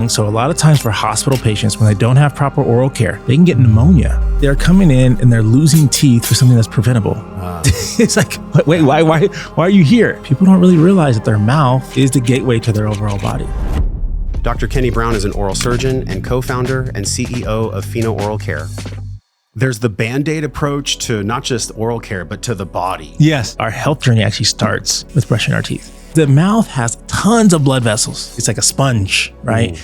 So a lot of times for hospital patients, when they don't have proper oral care, they can get pneumonia. They're coming in and they're losing teeth for something that's preventable. It's like, wait, why are you here? People don't really realize that their mouth is the gateway to their overall body. Dr. Kenny Brown is an oral surgeon and co-founder and CEO of Pheno Oral Care. There's the Band-Aid approach to not just oral care, but to the body. Yes. Our health journey actually starts with brushing our teeth. The mouth has tons of blood vessels. It's like a sponge, right?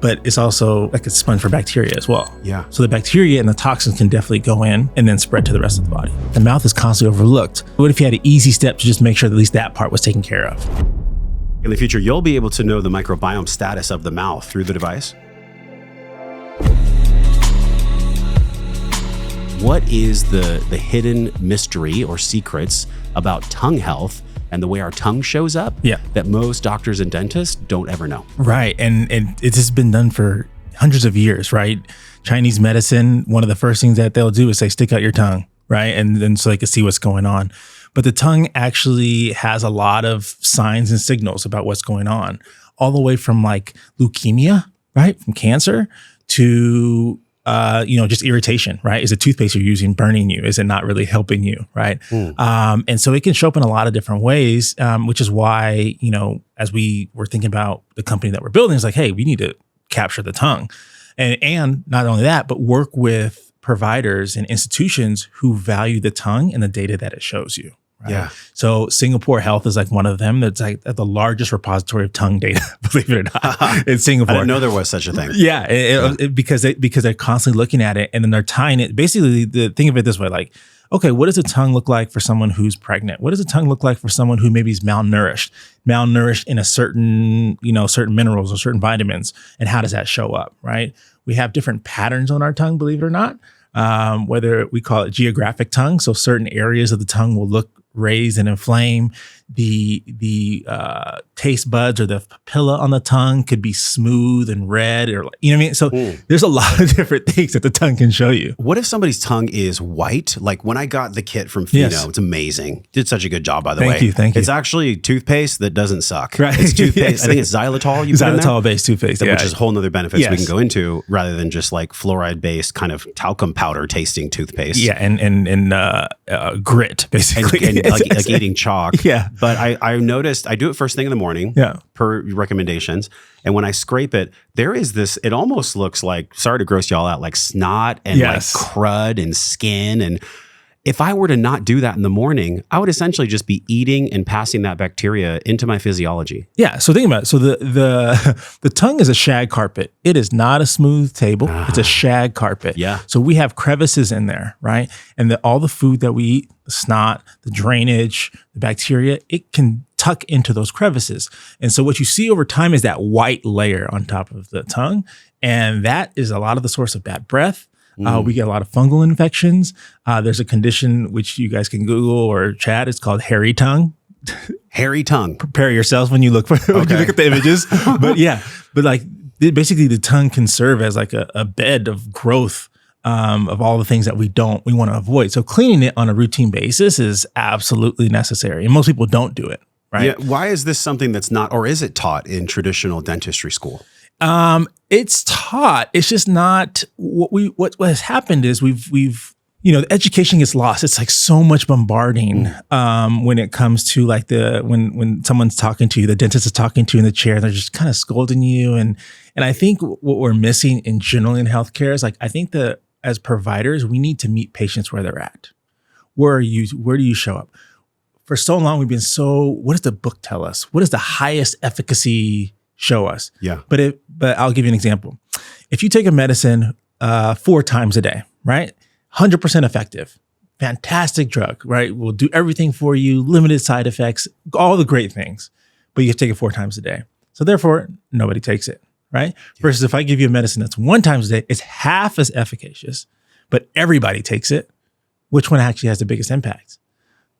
But it's also like a sponge for bacteria as well. Yeah. So the bacteria and the toxins can definitely go in and then spread to the rest of the body. The mouth is constantly overlooked. What if you had an easy step to just make sure that at least that part was taken care of? In the future, you'll be able to know the microbiome status of the mouth through the device. What is the hidden mystery or secrets about tongue health and the way our tongue shows up that most doctors and dentists don't ever know? Right. And it has been done for hundreds of years, right? Chinese medicine, one of the first things that they'll do is say, stick out your tongue, right? And then so they can see what's going on. But the tongue actually has a lot of signs and signals about what's going on, all the way from like leukemia, right? From cancer to just irritation, right? Is the toothpaste you're using burning you? Is it not really helping you, right? And so it can show up in a lot of different ways, which is why, as we were thinking about the company that we're building, it's like, hey, we need to capture the tongue. And not only that, but work with providers and institutions who value the tongue and the data that it shows you. Right? Yeah. So Singapore Health is like one of them. That's like the largest repository of tongue data, believe it or not, in Singapore. I didn't know there was such a thing. Yeah, because they're constantly looking at it and then they're tying it. Basically, think of it this way: like, okay, what does a tongue look like for someone who's pregnant? What does a tongue look like for someone who maybe is malnourished in a certain minerals or certain vitamins? And how does that show up? Right? We have different patterns on our tongue, believe it or not. Whether we call it geographic tongue, so certain areas of the tongue will look raised and inflame. The taste buds or the papilla on the tongue could be smooth and red, or you know what I mean? So there's a lot of different things that the tongue can show you. What if somebody's tongue is white? Like when I got the kit from Pheno, It's amazing. Did such a good job, by the way. Thank you. It's actually toothpaste that doesn't suck. Right. It's toothpaste. I think it's xylitol. Xylitol-based toothpaste, which is a whole nother benefits we can go into, rather than just like fluoride-based kind of talcum powder tasting toothpaste. Yeah, and grit basically, and like eating chalk. Yeah, but I noticed I do it first thing in the morning. Yeah. Per recommendations. And when I scrape it, there is this, it almost looks like, sorry to gross y'all out, like snot and like crud and skin. And if I were to not do that in the morning, I would essentially just be eating and passing that bacteria into my physiology. Yeah. So think about it. So the tongue is a shag carpet. It is not a smooth table. It's a shag carpet. Yeah. So we have crevices in there, right? And all the food that we eat, the snot, the drainage, the bacteria, it can tuck into those crevices. And so what you see over time is that white layer on top of the tongue. And that is a lot of the source of bad breath. We get a lot of fungal infections. There's a condition which you guys can Google or chat. It's called hairy tongue. Hairy tongue. Prepare yourselves when you look when you look at the images. But like basically the tongue can serve as like a bed of growth of all the things that we want to avoid. So cleaning it on a routine basis is absolutely necessary. And most people don't do it, right? Yeah. Why is this something that's not, or is it taught in traditional dentistry school? It's taught. It's just not what has happened is we've the education gets lost. It's like so much bombarding when it comes to like when someone's talking to you, the dentist is talking to you in the chair, they're just kind of scolding you. And I think what we're missing in general in healthcare is like, I think that as providers, we need to meet patients where they're at. Where do you show up? For so long, we've been what does the book tell us? What is the highest efficacy show us? Yeah. But I'll give you an example. If you take a medicine 4 times a day, right? 100% effective, fantastic drug, right? Will do everything for you, limited side effects, all the great things, but you have to take it 4 times a day. So therefore, nobody takes it, right? Yeah. Versus if I give you a medicine that's 1 time a day, it's half as efficacious, but everybody takes it. Which one actually has the biggest impact?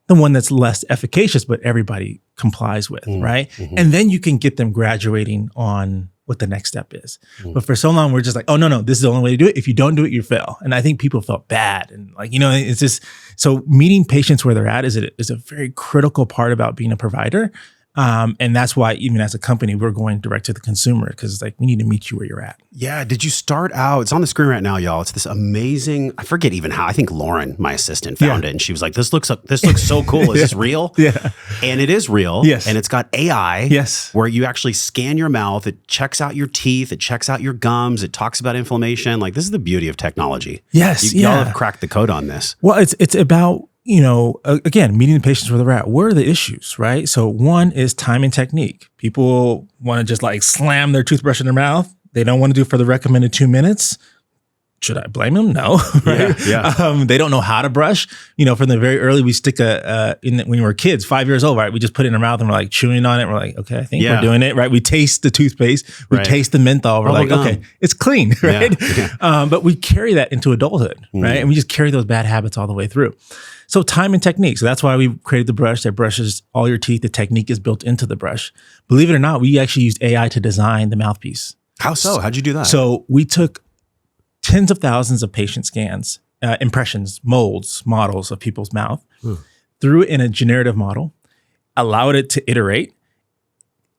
The one that's less efficacious, but everybody complies with, right? Mm-hmm. And then you can get them graduating on what the next step is. But for so long, we're just like, oh, no, this is the only way to do it. If you don't do it, you fail. And I think people felt bad. And like, it's just, so meeting patients where they're at is a very critical part about being a provider. And that's why even as a company, we're going direct to the consumer because it's like, we need to meet you where you're at. Yeah. Did you start out? It's on the screen right now, y'all. It's this amazing, I forget even how, I think Lauren, my assistant, found it. And she was like, this looks so cool. Is this real? Yeah. And it is real. Yes. And it's got AI. Yes. Where you actually scan your mouth. It checks out your teeth. It checks out your gums. It talks about inflammation. Like, this is the beauty of technology. Yes. Y'all have cracked the code on this. Well, it's about, again, meeting the patients where they're at. What are the issues, right? So one is time and technique. People want to just like slam their toothbrush in their mouth. They don't want to do it for the recommended 2 minutes. Should I blame them? No, right? Yeah. They don't know how to brush. From the very early, we stick when we were kids, 5 years old, right? We just put it in our mouth and we're like chewing on it. We're like, okay, I think we're doing it, right? We taste the toothpaste, we taste the menthol. We're like, okay, it's clean, right? Yeah. But we carry that into adulthood, right? And we just carry those bad habits all the way through. So time and technique. So that's why we created the brush that brushes all your teeth. The technique is built into the brush. Believe it or not, we actually used AI to design the mouthpiece. How so? How'd you do that? So we took tens of thousands of patient scans, impressions, molds, models of people's mouth, threw it in a generative model, allowed it to iterate.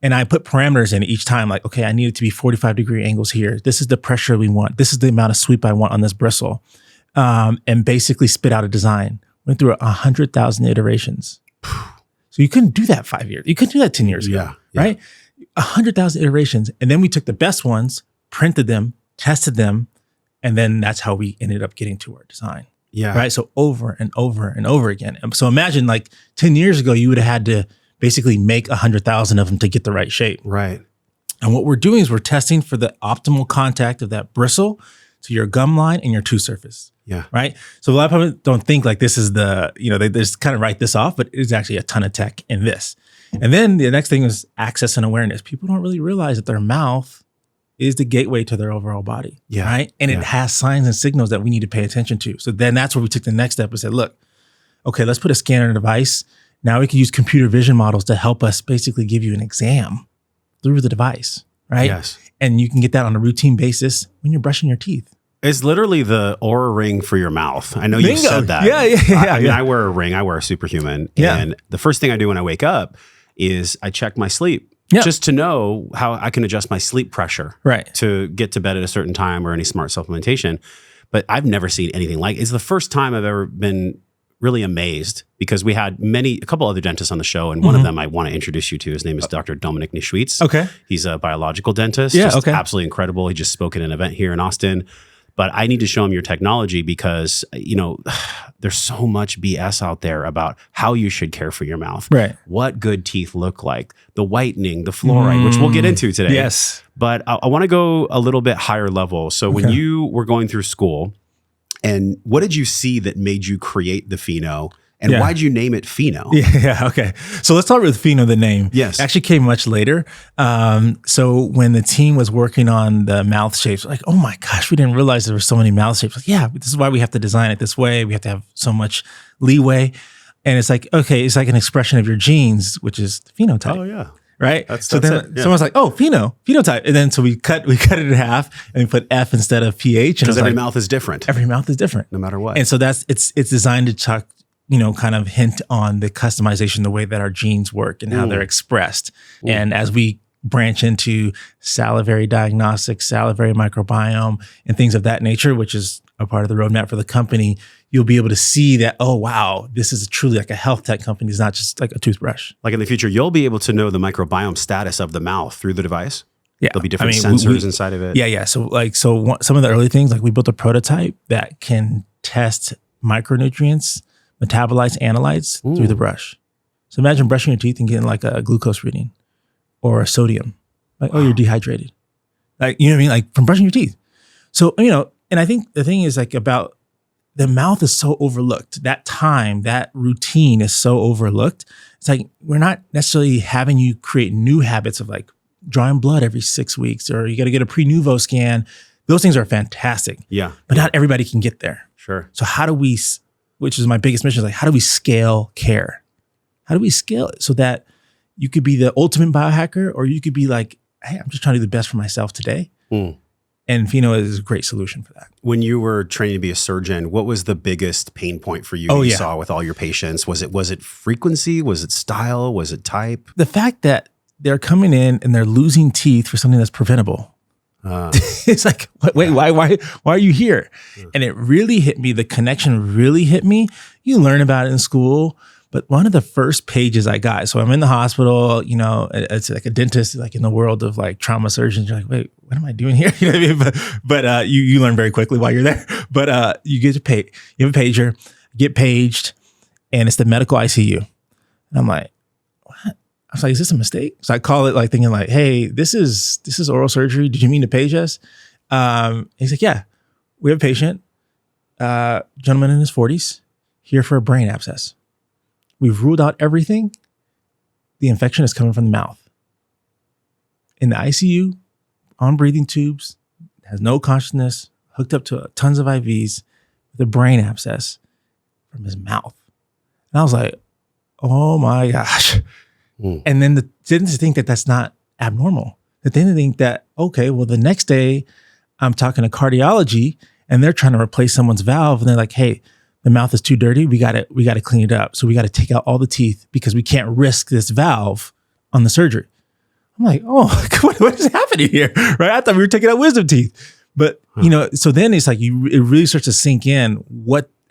And I put parameters in each time, like, okay, I need it to be 45-degree angles here. This is the pressure we want. This is the amount of sweep I want on this bristle. And basically spit out a design. Went through 100,000 iterations. So you couldn't do that 5 years. You couldn't do that 10 years ago, right? 100,000 iterations. And then we took the best ones, printed them, tested them, and then that's how we ended up getting to our design. Yeah. Right. So over and over and over again. So imagine like 10 years ago, you would have had to basically make 100,000 of them to get the right shape. Right. And what we're doing is we're testing for the optimal contact of that bristle to your gum line and your tooth surface. Yeah. Right. So a lot of people don't think like this is they just kind of write this off, but it's actually a ton of tech in this. And then the next thing is access and awareness. People don't really realize that their mouth is the gateway to their overall body. Yeah. Right. And it has signs and signals that we need to pay attention to. So then that's where we took the next step and said, look, okay, let's put a scanner in a device. Now we can use computer vision models to help us basically give you an exam through the device. Right. Yes. And you can get that on a routine basis when you're brushing your teeth. It's literally the Oura ring for your mouth. I know you said that. Yeah. I mean, I wear a ring. I wear a Superhuman. Yeah. And the first thing I do when I wake up is I check my sleep. Yeah. Just to know how I can adjust my sleep pressure. Right. To get to bed at a certain time or any smart supplementation. But I've never seen anything like it. It's the first time I've ever been really amazed because we had a couple other dentists on the show, and one of them I want to introduce you to. His name is Dr. Dominic Nischwitz. Okay. He's a biological dentist. Yeah, just absolutely incredible. He just spoke at an event here in Austin. But I need to show him your technology because, there's so much BS out there about how you should care for your mouth. Right. What good teeth look like, the whitening, the fluoride, which we'll get into today. Yes. But I want to go a little bit higher level. So when you were going through school, and what did you see that made you create the Pheno? And why did you name it Pheno? Yeah. Okay. So let's start with Pheno, the name. Yes. It actually came much later. So when the team was working on the mouth shapes, like, oh my gosh, we didn't realize there were so many mouth shapes. Like, yeah, this is why we have to design it this way. We have to have so much leeway. And it's like, okay, it's like an expression of your genes, which is the phenotype. Oh, yeah. Right. So then someone's like, oh, phenotype. And then so we cut it in half and we put F instead of PH. Because every mouth is different. Every mouth is different. No matter what. And so it's designed to talk, kind of hint on the customization, the way that our genes work and how they're expressed. And as we branch into salivary diagnostics, salivary microbiome, and things of that nature, which is a part of the roadmap for the company, you'll be able to see that, oh, wow, this is truly like a health tech company. It's not just like a toothbrush. Like in the future, you'll be able to know the microbiome status of the mouth through the device. Yeah. There'll be different sensors inside of it. Yeah. So some of the early things, like we built a prototype that can test micronutrients, metabolites, analytes through the brush. So imagine brushing your teeth and getting like a glucose reading or a sodium. Like, oh, you're dehydrated. Like, you know what I mean? Like from brushing your teeth. So, and I think the thing is like about the mouth is so overlooked. That time, that routine is so overlooked. It's like, we're not necessarily having you create new habits of like drawing blood every 6 weeks, or you got to get a pre-nuvo scan. Those things are fantastic. Yeah. But not everybody can get there. Sure. So how do we, which is my biggest mission, is like, how do we scale care? How do we scale it so that you could be the ultimate biohacker, or you could be like, hey, I'm just trying to do the best for myself today. And Pheno is a great solution for that. When you were training to be a surgeon, what was the biggest pain point for you you saw with all your patients? Was it frequency? Was it style? Was it type? The fact that they're coming in and they're losing teeth for something that's preventable. It's like, wait, why are you here? And it really hit me. The connection really hit me. You learn about it in school, but one of the first pages I got, so I'm in the hospital, you know, it's like a dentist, like in the world of like trauma surgeons. You're like, wait, what am I doing here? You know what I mean? But you learn very quickly while you're there. But you get to pay. You have a pager, get paged, and it's the medical ICU. And I'm like, what? I was like, is this a mistake? So I call it like thinking like, hey, this is oral surgery. Did you mean to page us? He's like, yeah, we have a patient, gentleman in his 40s, here for a brain abscess. We've ruled out everything. The infection is coming from the mouth. In the ICU, on breathing tubes, has no consciousness, hooked up to tons of IVs with a brain abscess from his mouth. And I was like, oh my gosh. And then the didn't think that that's not abnormal. They didn't think that, okay, well, the next day I'm talking to cardiology and they're trying to replace someone's valve. And they're like, hey, the mouth is too dirty. We got to clean it up. So we got to take out all the teeth because we can't risk this valve on the surgery. I'm like, oh, what is happening here? Right? I thought we were taking out wisdom teeth. But, you know, so then it's like, it really starts to sink in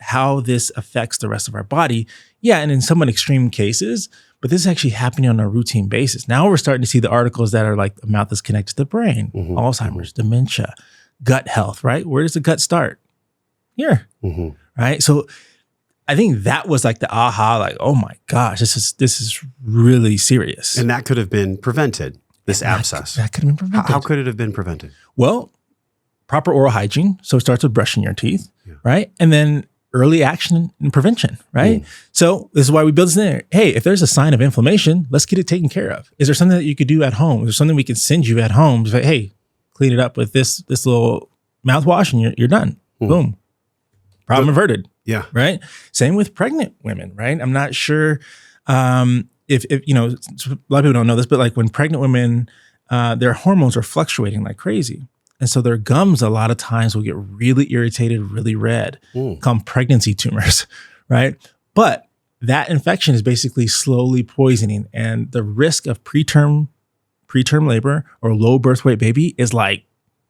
how this affects the rest of our body. Yeah. And in somewhat extreme cases, but this is actually happening on a routine basis. Now we're starting to see the articles that are like the mouth is connected to the brain, Alzheimer's, dementia, gut health, right? Where does the gut start? Here, right? So I think that was like the aha, like, oh my gosh, this is really serious. And that could have been prevented, this abscess. That could have been prevented. How could it have been prevented? Well, proper oral hygiene. So it starts with brushing your teeth, right? And then early action and prevention, right? So this is why we build this in there. Hey, if there's a sign of inflammation, let's get it taken care of. Is there something that you could do at home? Is there something we can send you at home? It's like, hey, clean it up with this little mouthwash and you're done. Boom. Problem averted. Yeah. Right. Same with pregnant women, right? I'm not sure if you know, a lot of people don't know this, but like when pregnant women, their hormones are fluctuating like crazy. And so their gums a lot of times will get really irritated, really red, called pregnancy tumors, right? But that infection is basically slowly poisoning. And the risk of preterm labor or low birth weight baby is like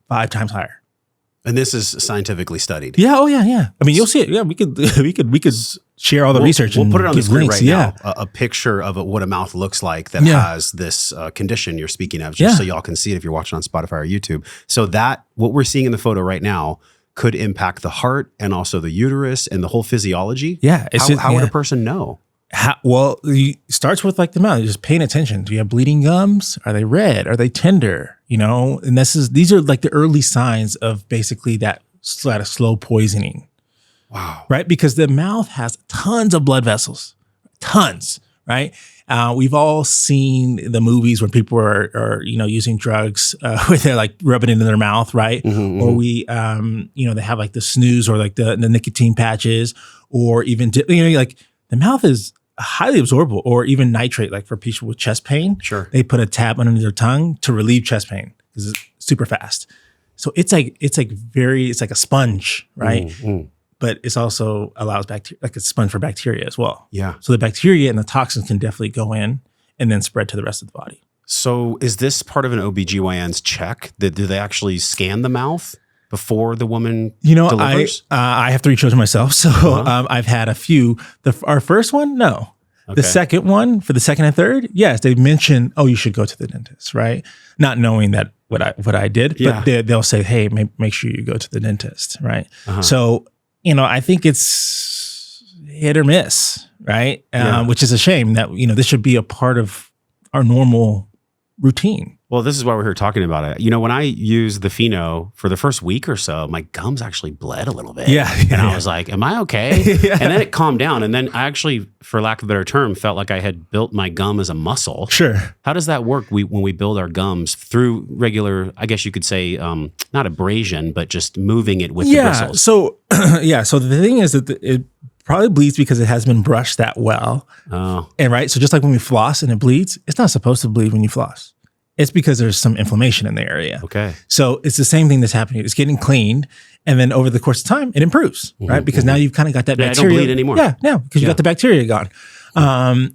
5 times higher. And this is scientifically studied. Yeah. Oh, yeah. I mean, you'll see it. Yeah, we could share all the research. We'll put it on the screen links. right now. A picture of what a mouth looks like that has this condition you're speaking of, just so y'all can see it if you're watching on Spotify or YouTube. So that what we're seeing in the photo right now could impact the heart and also the uterus and the whole physiology. Yeah. How would a person know? Well, it starts with like the mouth. You're just paying attention. Do you have bleeding gums? Are they red? Are they tender? You know, and these are like the early signs of basically that slow poisoning. Wow. Right? Because the mouth has tons of blood vessels, tons, right? We've all seen the movies when people are using drugs where they're like rubbing it into their mouth, right? Or we, they have like the snooze or like the nicotine patches or even, like the mouth is highly absorbable, or even nitrate, like for people with chest pain. Sure. They put a tab underneath their tongue to relieve chest pain because it's super fast. So it's like a sponge, right? But it's also allows bacteria, like a sponge for bacteria as well. Yeah. So the bacteria and the toxins can definitely go in and then spread to the rest of the body. So is this part of an OBGYN's check? Do they actually scan the mouth before the woman delivers? I have 3 children myself, so I've had a few. Our first one, no. Okay. The second one, for the second and third, yes, they mention, oh, you should go to the dentist, right? Not knowing that what I did, but they'll say, hey, make sure you go to the dentist, right? So, I think it's hit or miss, right? Which is a shame that, this should be a part of our normal routine. Well, this is why we're here talking about it. When I used the Pheno for the first week or so, my gums actually bled a little bit. And I was like, am I okay? And then it calmed down. And then I actually, for lack of a better term, felt like I had built my gum as a muscle. Sure. How does that work when we build our gums through regular, I guess you could say, not abrasion, but just moving it with the bristles? So, so the thing is that it probably bleeds because it hasn't been brushed that well. Oh. And right. So just like when we floss and it bleeds, it's not supposed to bleed when you floss. It's because there's some inflammation in the area. Okay. So it's the same thing that's happening. It's getting cleaned. And then over the course of time, it improves, right? Because now you've kind of got that bacteria. I don't bleed anymore. Yeah, because you got the bacteria gone.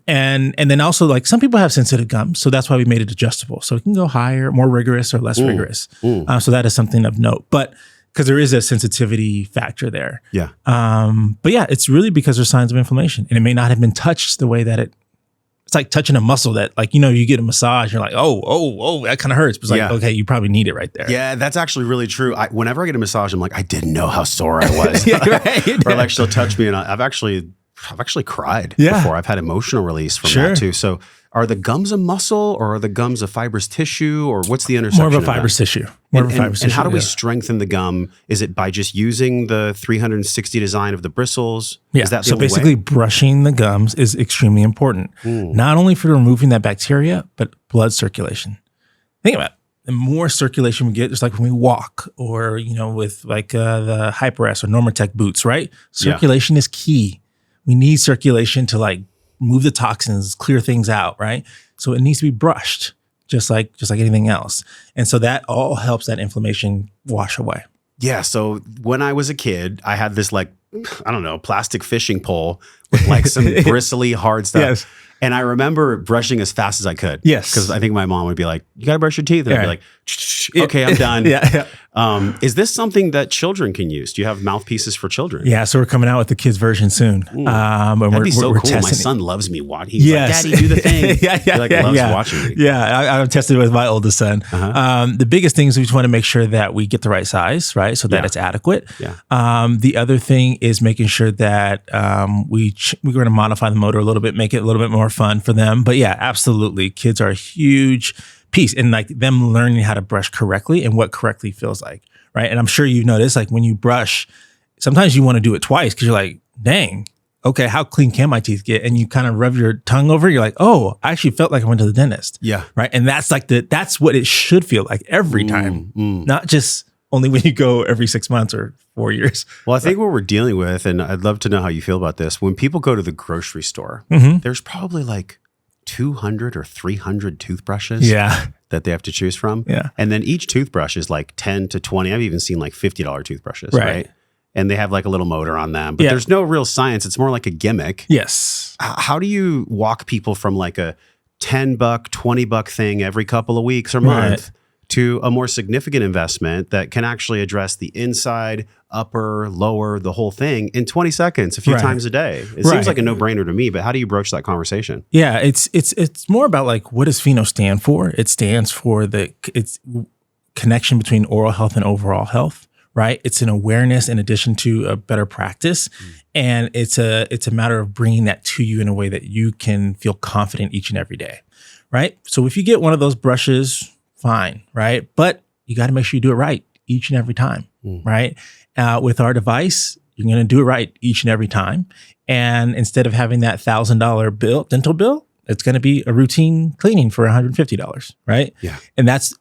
And then also like some people have sensitive gums. So that's why we made it adjustable. So it can go higher, more rigorous or less rigorous. So that is something of note. But because there is a sensitivity factor there. Yeah. But yeah, it's really because there's signs of inflammation. And it may not have been touched the way that it's like touching a muscle that like, you get a massage, you're like, oh, that kind of hurts. But it's like, okay, you probably need it right there. Yeah, that's actually really true. Whenever I get a massage, I'm like, I didn't know how sore I was. Right. Or like she'll touch me and I've actually cried before. I've had emotional release from that too. So are the gums a muscle or are the gums a fibrous tissue or what's the intersection? More of a fibrous tissue. And how do we strengthen the gum? Is it by just using the 360 design of the bristles? Yeah. Is that the so only basically way? Brushing the gums is extremely important, not only for removing that bacteria, but blood circulation. Think about it. The more circulation we get, just like when we walk or, with like the Hyper-S or Normatec boots, right? Circulation is key. We need circulation to like move the toxins, clear things out, right? So it needs to be brushed just like anything else. And so that all helps that inflammation wash away. Yeah. So when I was a kid, I had this like, I don't know, plastic fishing pole with like some bristly hard stuff. Yes. And I remember brushing as fast as I could. Yes. Because I think my mom would be like, you got to brush your teeth. And I'd be like, okay, I'm done. Is this something that children can use? Do you have mouthpieces for children? Yeah. So we're coming out with the kids version soon. That'd be so cool. My son loves me watching. He's like, Daddy, do the thing. He loves watching me. Yeah. I've tested it with my oldest son. The biggest thing is we just want to make sure that we get the right size, right? So that it's adequate. The other thing is making sure that we're going to modify the motor a little bit, make it a little bit more fun for them. But yeah, absolutely. Kids are a huge piece in like them learning how to brush correctly and what correctly feels like, right? And I'm sure you've noticed like when you brush, sometimes you want to do it twice because you're like, dang, okay, how clean can my teeth get? And you kind of rub your tongue over it. You're like, oh, I actually felt like I went to the dentist. Yeah. Right. And that's like that's what it should feel like every time, not just only when you go every 6 months or 4 years. Well, I think what we're dealing with, and I'd love to know how you feel about this, when people go to the grocery store, there's probably like 200 or 300 toothbrushes that they have to choose from. And then each toothbrush is like 10 to 20. I've even seen like $50 toothbrushes, right? And they have like a little motor on them, but there's no real science. It's more like a gimmick. Yes. How do you walk people from like a $10, $20 thing every couple of weeks or month to a more significant investment that can actually address the inside, upper, lower, the whole thing in 20 seconds, a few times a day? It seems like a no-brainer to me, but how do you broach that conversation? Yeah, it's more about like, what does PHENO stand for? It stands for it's connection between oral health and overall health, right? It's an awareness in addition to a better practice. And it's a matter of bringing that to you in a way that you can feel confident each and every day, right? So if you get one of those brushes, fine, right? But you got to make sure you do it right each and every time, right? With our device, you're going to do it right each and every time. And instead of having that $1,000 dental bill, it's going to be a routine cleaning for $150, right? Yeah. And that's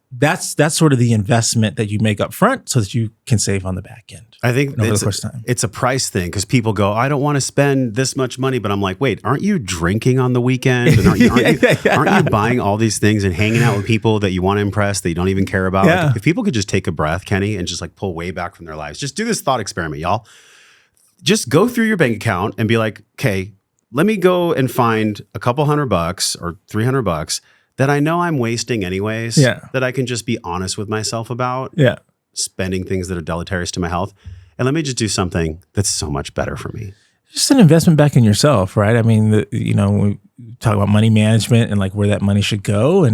sort of the investment that you make up front so that you can save on the back end. I think it's a price thing because people go, I don't want to spend this much money, but I'm like, wait, aren't you drinking on the weekend? And aren't you buying all these things and hanging out with people that you want to impress that you don't even care about? Yeah. Like, if people could just take a breath, Kenny, and just like pull way back from their lives, just do this thought experiment, y'all. Just go through your bank account and be like, okay, let me go and find a couple $100 or $300 that I know I'm wasting anyways, that I can just be honest with myself about. Yeah. Spending things that are deleterious to my health. And let me just do something that's so much better for me. Just an investment back in yourself, right? I mean, we talk about money management and like where that money should go.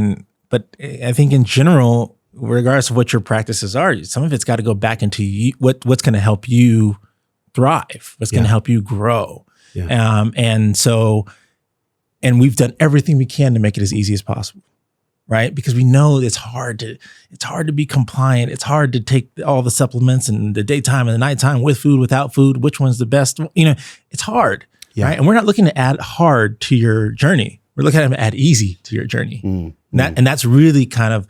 But I think in general, regardless of what your practices are, some of it's got to go back into you, what's going to help you thrive, what's going to help you grow. Yeah. And we've done everything we can to make it as easy as possible. Right? Because we know it's hard to be compliant. It's hard to take all the supplements and the daytime and the nighttime with food, without food, which one's the best? It's hard. Yeah. Right. And we're not looking to add hard to your journey. We're looking at add easy to your journey. And that's really kind of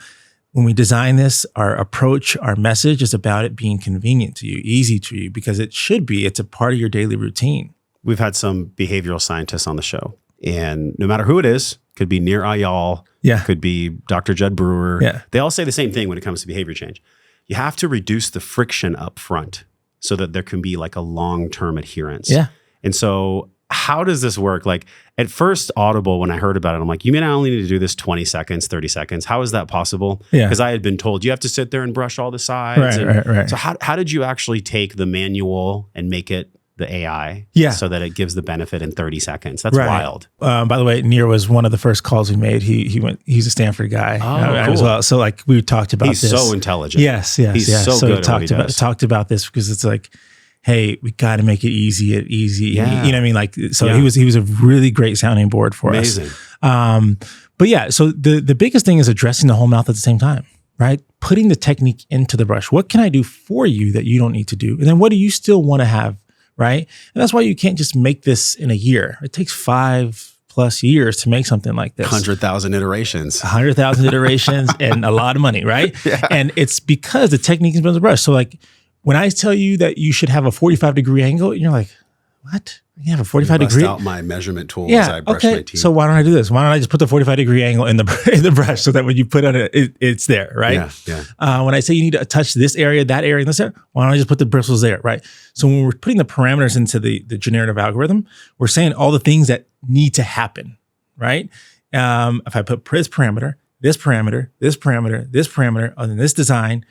when we design this, our approach, our message is about it being convenient to you, easy to you, because it should be. It's a part of your daily routine. We've had some behavioral scientists on the show, and no matter who it is, could be Nir Ayal, could be Dr. Judd Brewer. Yeah. They all say the same thing when it comes to behavior change. You have to reduce the friction up front so that there can be like a long-term adherence. Yeah. And so how does this work? Like at first Audible, when I heard about it, I'm like, you mean I only need to do this 20 seconds, 30 seconds? How is that possible? Yeah. Because I had been told you have to sit there and brush all the sides. Right. So how did you actually take the manual and make it the AI so that it gives the benefit in 30 seconds? That's wild. By the way, Nir was one of the first calls we made. He's a Stanford guy cool. as well. So like we talked about He's this. so intelligent. Yes. He's so good at what he does. Talked about this because it's like, hey, we got to make it easy. Yeah. You know what I mean? Like, so he was a really great sounding board for us. But yeah, so the biggest thing is addressing the whole mouth at the same time, right? Putting the technique into the brush. What can I do for you that you don't need to do? And then what do you still want to have, right? And that's why you can't just make this in a year. It takes 5+ years to make something like this. 100,000 iterations. 100,000 iterations and a lot of money, right? Yeah. And it's because the technique is built in the brush. So like, when I tell you that you should have a 45-degree angle, you're like, what? You have a 45-degree? Bust out my measurement tool as I brush my teeth. So why don't I do this? Why don't I just put the 45-degree angle in the brush so that when you put on it's there, right? Yeah. When I say you need to touch this area, that area, and this area, why don't I just put the bristles there, right? So when we're putting the parameters into the generative algorithm, we're saying all the things that need to happen, right? If I put this parameter, this parameter, this parameter, this parameter, and then this design,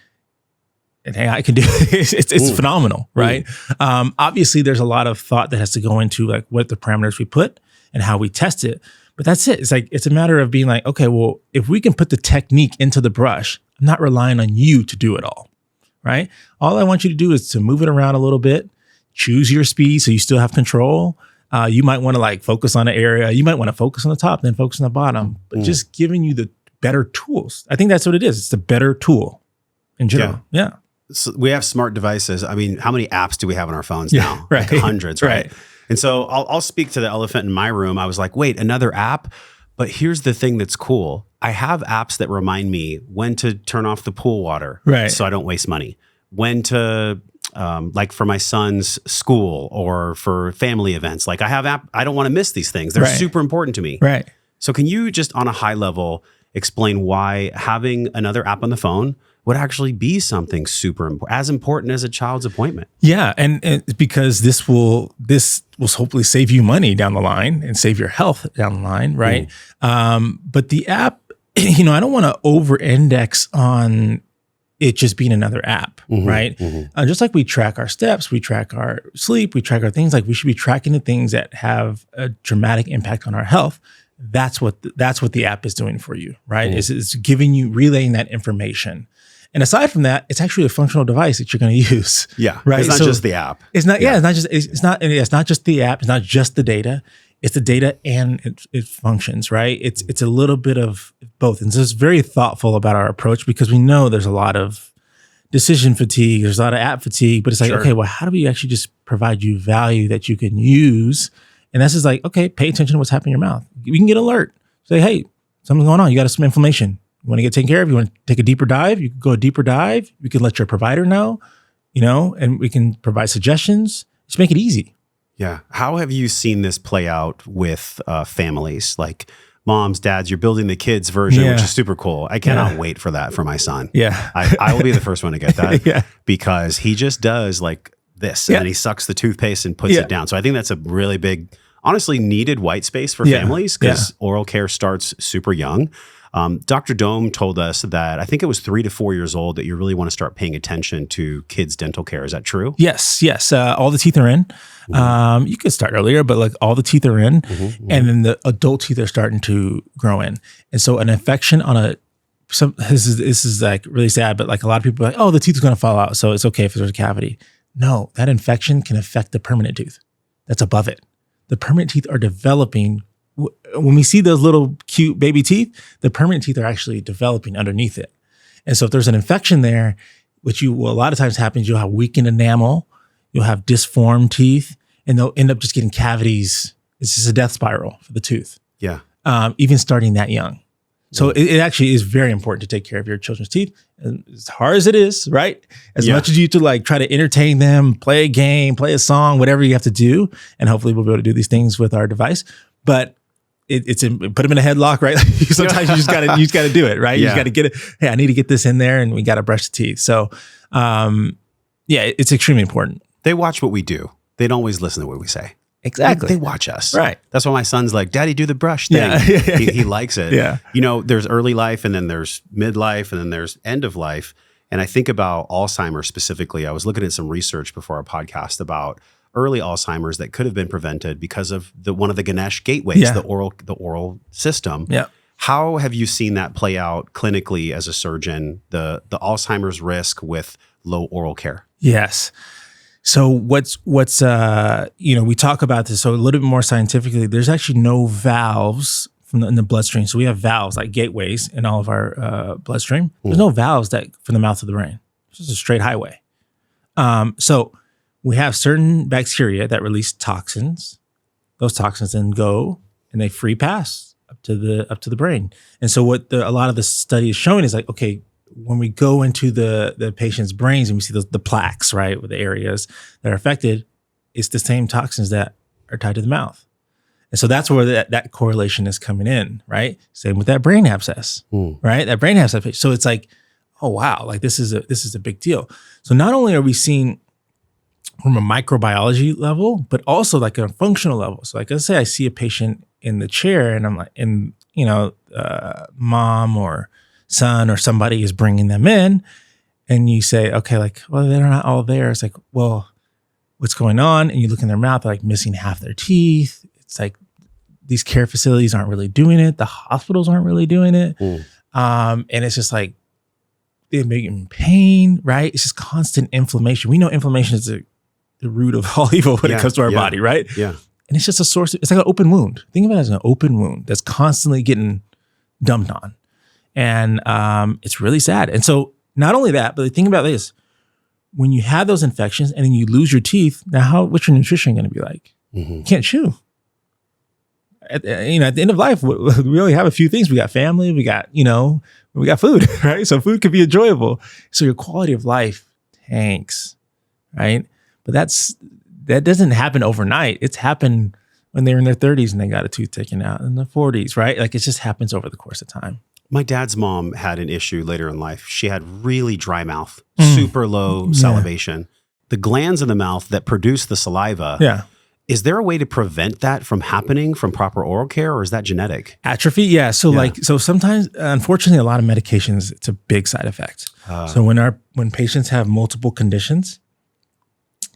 and AI can do it's phenomenal, right? Obviously, there's a lot of thought that has to go into like what the parameters we put and how we test it. But that's it. It's like it's a matter of being like, okay, well, if we can put the technique into the brush, I'm not relying on you to do it all, right? All I want you to do is to move it around a little bit, choose your speed so you still have control. You might want to like focus on an area. You might want to focus on the top, then focus on the bottom. But just giving you the better tools. I think that's what it is. It's the better tool in general. Yeah. So we have smart devices. I mean, how many apps do we have on our phones now? Right. Like hundreds, right? And so I'll speak to the elephant in my room. I was like, wait, another app? But here's the thing that's cool. I have apps that remind me when to turn off the pool water so I don't waste money. When to, like for my son's school or for family events. Like I have I don't want to miss these things. They're super important to me. Right. So can you just on a high level explain why having another app on the phone would actually be something super important, as important as a child's appointment? Yeah, and because this will hopefully save you money down the line and save your health down the line, right? But the app, I don't want to over-index on it just being another app, right? Just like we track our steps, we track our sleep, we track our things, like we should be tracking the things that have a dramatic impact on our health. That's what the app is doing for you, right? It's giving you, relaying that information. And aside from that, it's actually a functional device that you're going to use. Yeah, right. It's not just the app. It's not. Yeah, it's not just the app. It's not just the data. It's the data and it functions. Right. It's a little bit of both, and so it's very thoughtful about our approach because we know there's a lot of decision fatigue. There's a lot of app fatigue. But it's like, okay, well, how do we actually just provide you value that you can use? And that's just like, okay, pay attention to what's happening in your mouth. We can get alert. Say, hey, something's going on. You got some inflammation. You want to get taken care of? You want to take a deeper dive? You can go a deeper dive. You can let your provider know, and we can provide suggestions. Just make it easy. Yeah. How have you seen this play out with families? Like moms, dads, you're building the kids version, which is super cool. I cannot wait for that for my son. Yeah. I will be the first one to get that because he just does like this and then he sucks the toothpaste and puts it down. So I think that's a really big, honestly needed white space for families because oral care starts super young. Dr. Dome told us that I think it was 3 to 4 years old that you really want to start paying attention to kids' dental care. Is that true? Yes. All the teeth are in. You could start earlier, but like all the teeth are in, and then the adult teeth are starting to grow in. And so an infection on this is like really sad, but like a lot of people are like, oh, the tooth is going to fall out, so it's okay if there's a cavity. No, that infection can affect the permanent tooth that's above it. The permanent teeth are developing. When we see those little cute baby teeth, the permanent teeth are actually developing underneath it. And so if there's an infection there, which a lot of times happens, you'll have weakened enamel, you'll have disformed teeth, and they'll end up just getting cavities. It's just a death spiral for the tooth. Yeah. Even starting that young. So it actually is very important to take care of your children's teeth. And as hard as it is, right? As much as you to like try to entertain them, play a game, play a song, whatever you have to do. And hopefully we'll be able to do these things with our device. But put them in a headlock, right? Sometimes you just gotta do it, right? You just gotta get it. Hey, I need to get this in there, and we gotta brush the teeth. So, it's extremely important. They watch what we do. They don't always listen to what we say. Exactly. They watch us. Right. That's why my son's like, Daddy, do the brush thing. Yeah. He likes it. Yeah. There's early life, and then there's midlife, and then there's end of life. And I think about Alzheimer's specifically. I was looking at some research before our podcast about early Alzheimer's that could have been prevented because of one of the Ganesh gateways, the oral system. Yeah. How have you seen that play out clinically as a surgeon, the Alzheimer's risk with low oral care? Yes. So what's we talk about this, so a little bit more scientifically, there's actually no valves in the bloodstream. So we have valves like gateways in all of our bloodstream. There's no valves from the mouth to the brain. It's just a straight highway. So we have certain bacteria that release toxins. Those toxins then go and they free pass up to the brain. And so what a lot of the study is showing is like, okay, when we go into the patient's brains and we see the plaques, right, with the areas that are affected, it's the same toxins that are tied to the mouth. And so that's where that correlation is coming in, right? Same with that brain abscess, right? That brain abscess. So it's like, oh wow, like this is a big deal. So not only are we seeing from a microbiology level, but also like a functional level. So like, let's say I see a patient in the chair and I'm like, mom or son or somebody is bringing them in, and you say, okay, like, well, they're not all there. It's like, well, what's going on? And you look in their mouth, they're like missing half their teeth. It's like these care facilities aren't really doing it. The hospitals aren't really doing it. And it's just like they're making pain, right? It's just constant inflammation. We know inflammation is the root of all evil when it comes to our body, right? Yeah. And it's just a source. It's like an open wound. Think of it as an open wound that's constantly getting dumped on. And it's really sad. And so not only that, but think about this. When you have those infections and then you lose your teeth, now what's your nutrition going to be like? You can't chew. At the end of life, we only have a few things. We got family, we got food, right? So food can be enjoyable. So your quality of life tanks, right? But that doesn't happen overnight. It's happened when they're in their 30s and they got a tooth taken out, in the 40s, right? Like it just happens over the course of time. My dad's mom had an issue later in life. She had really dry mouth, super low salivation. The glands in the mouth that produce the saliva. Yeah. Is there a way to prevent that from happening from proper oral care, or is that genetic? Atrophy? Yeah. So sometimes, unfortunately, a lot of medications, it's a big side effect. So when patients have multiple conditions,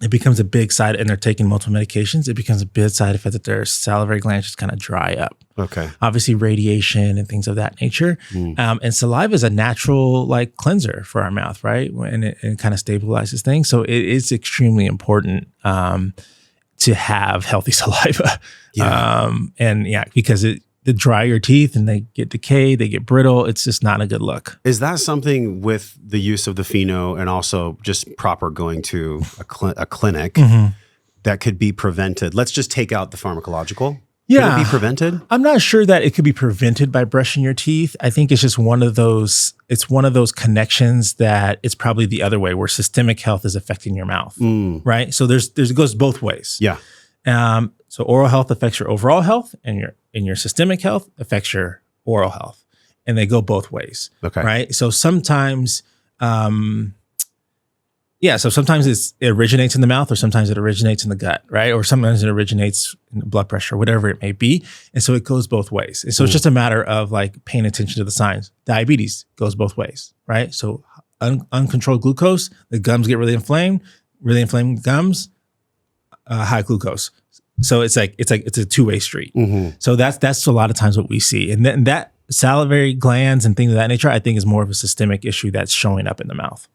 it becomes a big side, and they're taking multiple medications, it becomes a big side effect that their salivary glands just kind of dry up. Okay. Obviously radiation and things of that nature. And saliva is a natural like cleanser for our mouth, right? And it kind of stabilizes things. So it is extremely important to have healthy saliva. Because the dry your teeth and they get decayed, they get brittle. It's just not a good look. Is that something with the use of the pheno and also just proper going to a clinic that could be prevented? Let's just take out the pharmacological. Yeah. Could it be prevented? I'm not sure that it could be prevented by brushing your teeth. I think it's just one of those connections that it's probably the other way where systemic health is affecting your mouth, right? So it goes both ways. Yeah. So oral health affects your overall health, and your systemic health affects your oral health, and they go both ways. Okay. Right. So sometimes, sometimes it originates in the mouth, or sometimes it originates in the gut, right? Or sometimes it originates in blood pressure, whatever it may be. And so it goes both ways. And so it's just a matter of like paying attention to the signs. Diabetes goes both ways, right? So uncontrolled glucose, the gums get really inflamed gums, high glucose. So it's a two-way street. So that's a lot of times what we see. And then that salivary glands and things of that nature, I think is more of a systemic issue that's showing up in the mouth.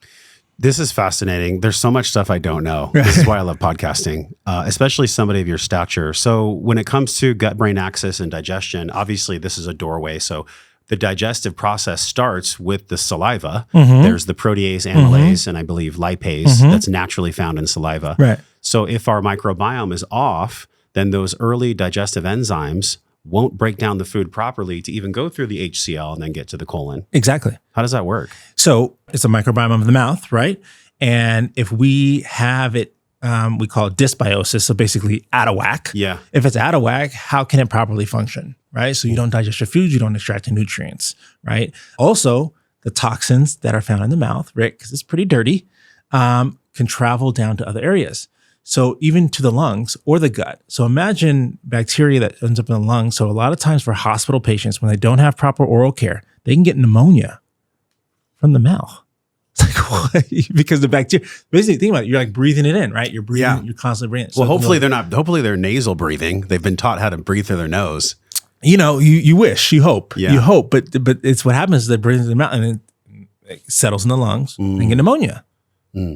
This is fascinating. There's so much stuff I don't know. This is why I love podcasting, especially somebody of your stature. So when it comes to gut-brain axis and digestion, obviously this is a doorway. So the digestive process starts with the saliva. There's the protease, amylase, and I believe lipase that's naturally found in saliva. Right. So if our microbiome is off, then those early digestive enzymes won't break down the food properly to even go through the HCl and then get to the colon. Exactly. How does that work? So it's a microbiome of the mouth, right? And if we have it we call it dysbiosis. So basically out of whack. Yeah. If it's out of whack, how can it properly function? Right. So you don't digest your foods, you don't extract the nutrients. Right. Also, the toxins that are found in the mouth, Rick, because it's pretty dirty, can travel down to other areas. So even to the lungs or the gut. So imagine bacteria that ends up in the lungs. So a lot of times for hospital patients, when they don't have proper oral care, they can get pneumonia from the mouth. It's like, what? Because the bacteria, basically think about it, you're like breathing it in, right? You're breathing, you're constantly breathing. Well, hopefully they're nasal breathing. They've been taught how to breathe through their nose. You know, you wish, you hope, but it's what happens is they breathe in the mouth and then it settles in the lungs and get pneumonia.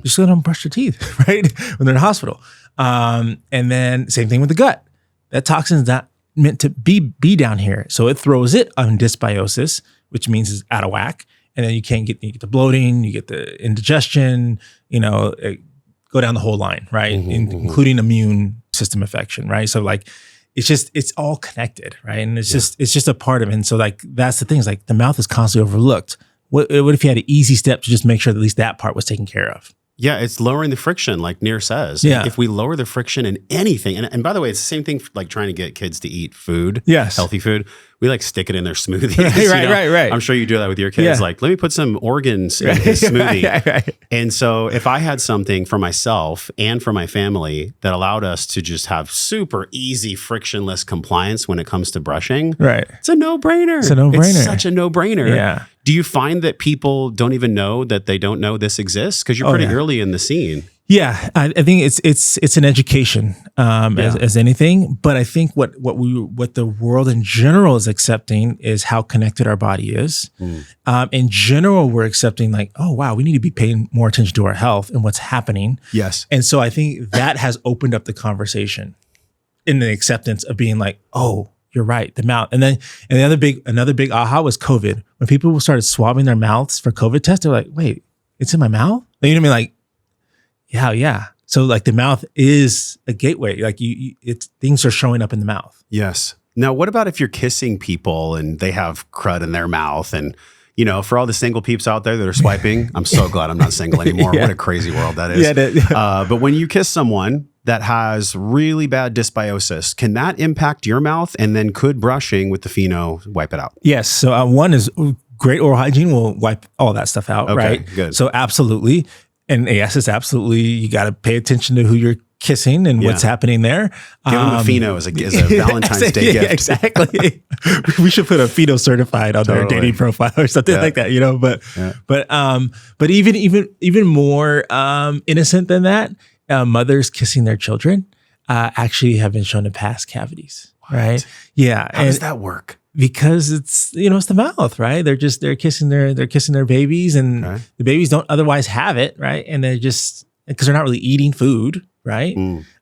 Just let them brush their teeth, right? When they're in the hospital. And then same thing with the gut. That toxin is not meant to be down here. So it throws it on dysbiosis, which means it's out of whack. And then you get the bloating, you get the indigestion, go down the whole line, right? Including immune system affection, right? So like, it's all connected, right? And it's just a part of it. And so like, that's the thing is like the mouth is constantly overlooked. What if you had an easy step to just make sure that at least that part was taken care of? Yeah, it's lowering the friction, like Nir says. Yeah. If we lower the friction in anything, and by the way, it's the same thing for like trying to get kids to eat food, healthy food. We like stick it in their smoothies. Right. I'm sure you do that with your kids. Like, let me put some organs in his smoothie. Right. And so if I had something for myself and for my family that allowed us to just have super easy, frictionless compliance when it comes to brushing, it's a no-brainer. It's such a no-brainer. Yeah. Do you find that people don't even know that they don't know this exists? Because you're pretty early in the scene. Yeah, I think it's an education as anything, but I think what the world in general is accepting is how connected our body is. In general, we're accepting like, oh wow, we need to be paying more attention to our health and what's happening. Yes, and so I think that has opened up the conversation in the acceptance of being like, oh, you're right, the mouth, and another big aha was COVID when people started swabbing their mouths for COVID tests. They're like, wait, it's in my mouth? You know what I mean? Like. Yeah. So like the mouth is a gateway. Like things are showing up in the mouth. Yes. Now, what about if you're kissing people and they have crud in their mouth? And, for all the single peeps out there that are swiping, I'm so glad I'm not single anymore. What a crazy world that is. But when you kiss someone that has really bad dysbiosis, can that impact your mouth? And then could brushing with the Pheno wipe it out? Yes. So one is great oral hygiene will wipe all that stuff out, right? Good. So absolutely. And yes, it's absolutely, you got to pay attention to who you're kissing and what's happening there. Give them a Pheno as a Valentine's Day gift. Exactly. We should put a Pheno certified on their dating profile or something like that, But even more innocent than that, mothers kissing their children actually have been shown to pass cavities. Right? Yeah. How does that work? Because it's it's the mouth, right? They're kissing their babies, and the babies don't otherwise have it, right? And they're just because they're not really eating food, right?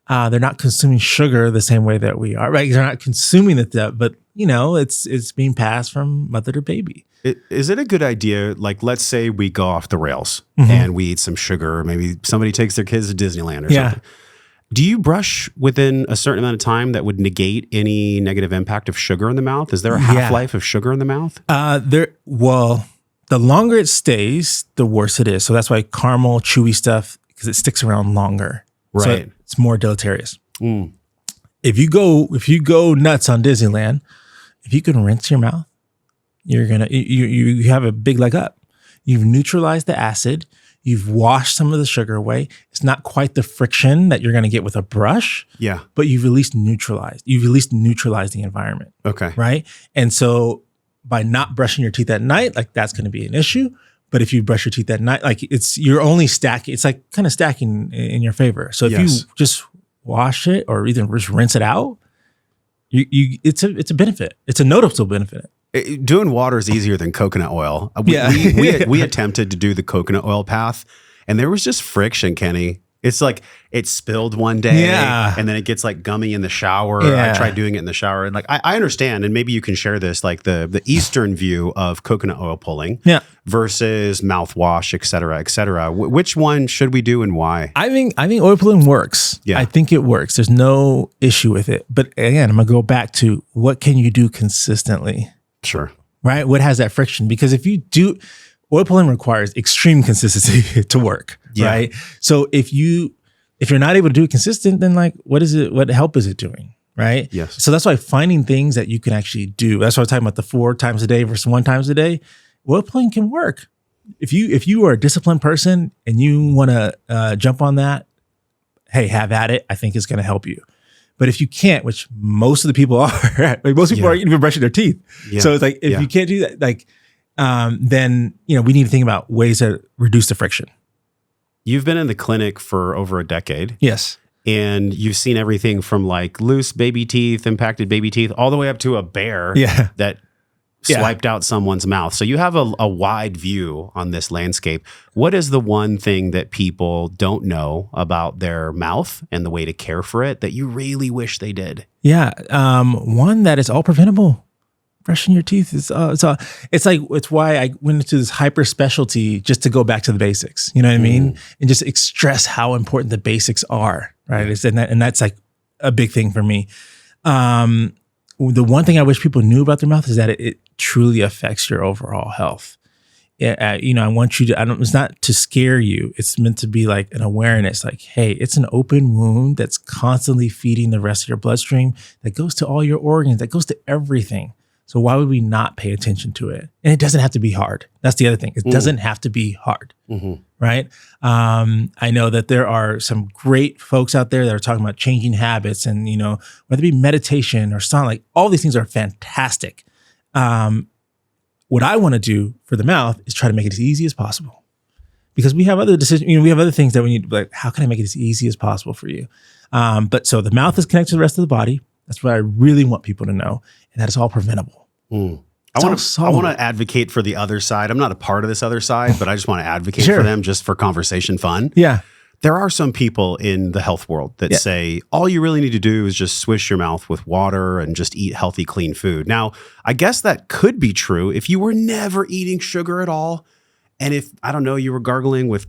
They're not consuming sugar the same way that we are, right? They're not consuming it, but it's being passed from mother to baby. Is it a good idea? Like, let's say we go off the rails and we eat some sugar, or maybe somebody takes their kids to Disneyland or something. Do you brush within a certain amount of time that would negate any negative impact of sugar in the mouth? Is there a half-life of sugar in the mouth? Well, the longer it stays, the worse it is. So that's why caramel, chewy stuff, because it sticks around longer. Right. So it's more deleterious. If you go nuts on Disneyland, if you can rinse your mouth, you have a big leg up. You've neutralized the acid. You've washed some of the sugar away. It's not quite the friction that you're going to get with a brush. Yeah. But you've at least neutralized the environment. Okay. Right. And so by not brushing your teeth at night, like that's going to be an issue. But if you brush your teeth at night, like you're only stacking. It's like kind of stacking in your favor. So if you just wash it or even just rinse it out, it's a benefit. It's a noticeable benefit. Doing water is easier than coconut oil. We attempted to do the coconut oil path, and there was just friction, Kenny. It's like it spilled one day, and then it gets like gummy in the shower. I tried doing it in the shower, and like I understand, and maybe you can share this, like the Eastern view of coconut oil pulling versus mouthwash, et cetera, et cetera. Which one should we do and why? I think oil pulling works. Yeah. I think it works. There's no issue with it. But again, I'm gonna go back to what can you do consistently? Sure. Right? What has that friction? Because if you do, oil pulling requires extreme consistency to work, right? So if you If you're not able to do it consistent, then like, what help is it doing? Right. Yes. So that's why finding things that you can actually do. That's why I was talking about the 4 times a day versus 1 times a day. Well, playing can work. If you are a disciplined person and you want to jump on that, hey, have at it. I think it's going to help you. But if you can't, which most of the people are, like most people aren't even brushing their teeth. Yeah. So it's like, if you can't do that, like, then, we need to think about ways to reduce the friction. You've been in the clinic for over a decade. Yes. And you've seen everything from like loose baby teeth, impacted baby teeth, all the way up to a bear that swiped out someone's mouth. So you have a wide view on this landscape. What is the one thing that people don't know about their mouth and the way to care for it that you really wish they did? Yeah. One that is all preventable. Brushing your teeth it's why I went into this hyper specialty just to go back to the basics. You know what I mean? And just stress how important the basics are. Right. And that's like a big thing for me. The one thing I wish people knew about their mouth is that it truly affects your overall health. I want you to, it's not to scare you. It's meant to be like an awareness, like, hey, it's an open wound that's constantly feeding the rest of your bloodstream that goes to all your organs, that goes to everything. So why would we not pay attention to it? And it doesn't have to be hard. That's the other thing. It doesn't have to be hard, right? I know that there are some great folks out there that are talking about changing habits and, whether it be meditation or sound, like all these things are fantastic. What I want to do for the mouth is try to make it as easy as possible, because we have other decisions, we have other things that we need to be like, how can I make it as easy as possible for you? But so the mouth is connected to the rest of the body. That's what I really want people to know. And that is all preventable. I want to advocate for the other side. I'm not a part of this other side, but I just want to advocate for them just for conversation fun. Yeah. There are some people in the health world that say, all you really need to do is just swish your mouth with water and just eat healthy, clean food. Now, I guess that could be true if you were never eating sugar at all. And if, I don't know, you were gargling with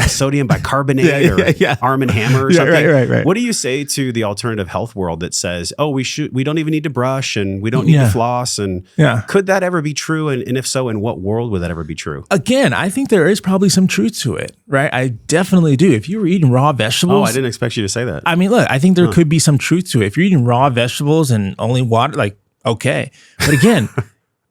sodium bicarbonate or Arm & Hammer or something. Right. What do you say to the alternative health world that says, oh, we don't even need to brush and we don't need to floss? And could that ever be true? And if so, in what world would that ever be true? Again, I think there is probably some truth to it, right? I definitely do. If you were eating raw vegetables. Oh, I didn't expect you to say that. I mean, look, I think there could be some truth to it. If you're eating raw vegetables and only water, like, okay. But again,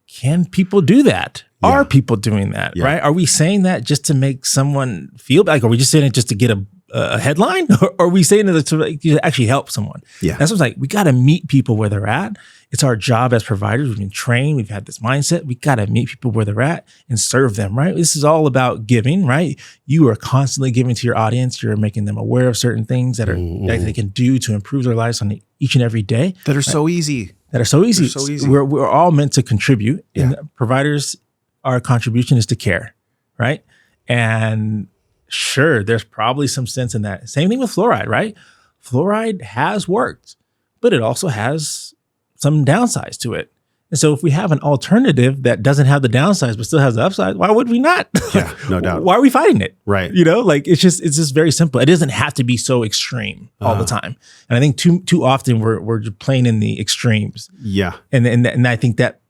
can people do that? Are people doing that, right? Are we saying that just to make someone feel like, are we just saying it just to get a headline? Or are we saying it to actually help someone? Yeah. That's what's like, we got to meet people where they're at. It's our job as providers. We've been trained. We've had this mindset. We got to meet people where they're at and serve them, right? This is all about giving, right? You are constantly giving to your audience. You're making them aware of certain things that that they can do to improve their lives on each and every day. That are so easy. We're all meant to contribute. And providers, our contribution is to care, right? And sure, there's probably some sense in that. Same thing with fluoride, right? Fluoride has worked, but it also has some downsides to it. And so if we have an alternative that doesn't have the downsides but still has the upside, why would we not? Yeah, no doubt. Why are we fighting it? Right. Like it's just very simple. It doesn't have to be so extreme all the time. And I think too often we're playing in the extremes. Yeah. And I think that